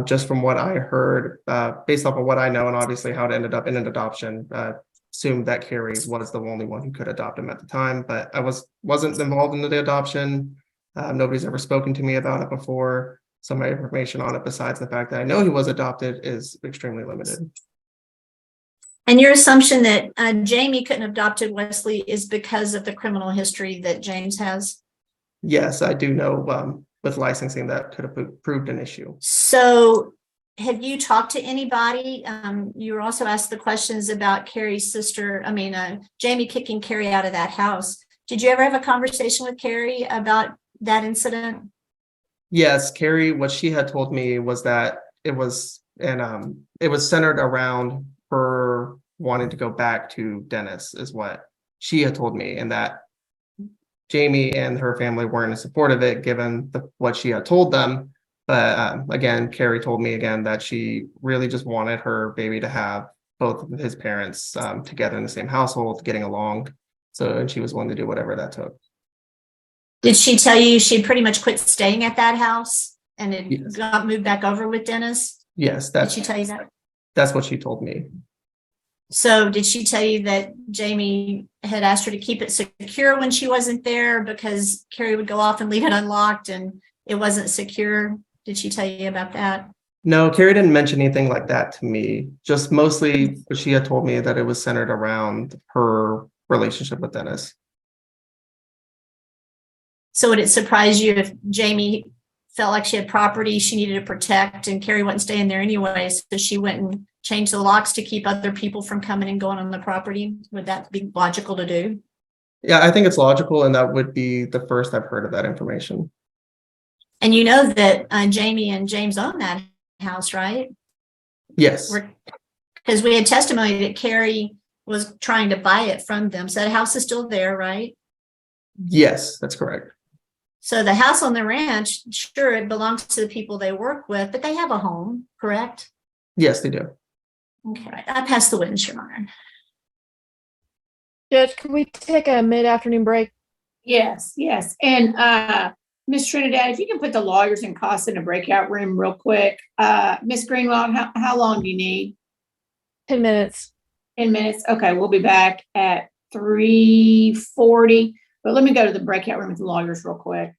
Just from what I heard, based off of what I know, and obviously how it ended up in an adoption, assumed that Carrie was the only one who could adopt him at the time. But I wasn't involved in the adoption. Nobody's ever spoken to me about it before. So my information on it, besides the fact that I know he was adopted, is extremely limited. And your assumption that Jamie couldn't have adopted Wesley is because of the criminal history that James has? Yes, I do know with licensing that could have proved an issue. So have you talked to anybody? You were also asked the questions about Carrie's sister, Jamie kicking Carrie out of that house. Did you ever have a conversation with Carrie about that incident? Yes, Carrie, what she had told me was that it was centered around her wanting to go back to Dennis, is what she had told me, and that Jamie and her family weren't in support of it, given what she had told them. But again, Carrie told me again that she really just wanted her baby to have both of his parents together in the same household, getting along. And she was willing to do whatever that took. Did she tell you she pretty much quit staying at that house and it Yes. got moved back over with Dennis? Yes, Did she tell you that? that's what she told me. So did she tell you that Jamie had asked her to keep it secure when she wasn't there because Carrie would go off and leave it unlocked and it wasn't secure? Did she tell you about that? No, Carrie didn't mention anything like that to me. Just mostly what she had told me, that it was centered around her relationship with Dennis. So would it surprise you if Jamie felt like she had property she needed to protect and Carrie wasn't staying there anyway, so she went and changed the locks to keep other people from coming and going on the property? Would that be logical to do? Yeah, I think it's logical, and that would be the first I've heard of that information. And you know that Jamie and James own that house, right? Yes. Because we had testimony that Carrie was trying to buy it from them. So that house is still there, right? Yes, that's correct. So the house on the ranch, sure, it belongs to the people they work with, but they have a home, correct? Yes, they do. Okay, I pass the witness, Your Honor. Judge, can we take a mid-afternoon break? Yes, yes. And Ms. Trinidad, if you can put the lawyers and costs in a breakout room real quick. Ms. Greenlaw, how long do you need? 10 minutes. 10 minutes? Okay, we'll be back at 3:40. But let me go to the breakout room with the lawyers real quick.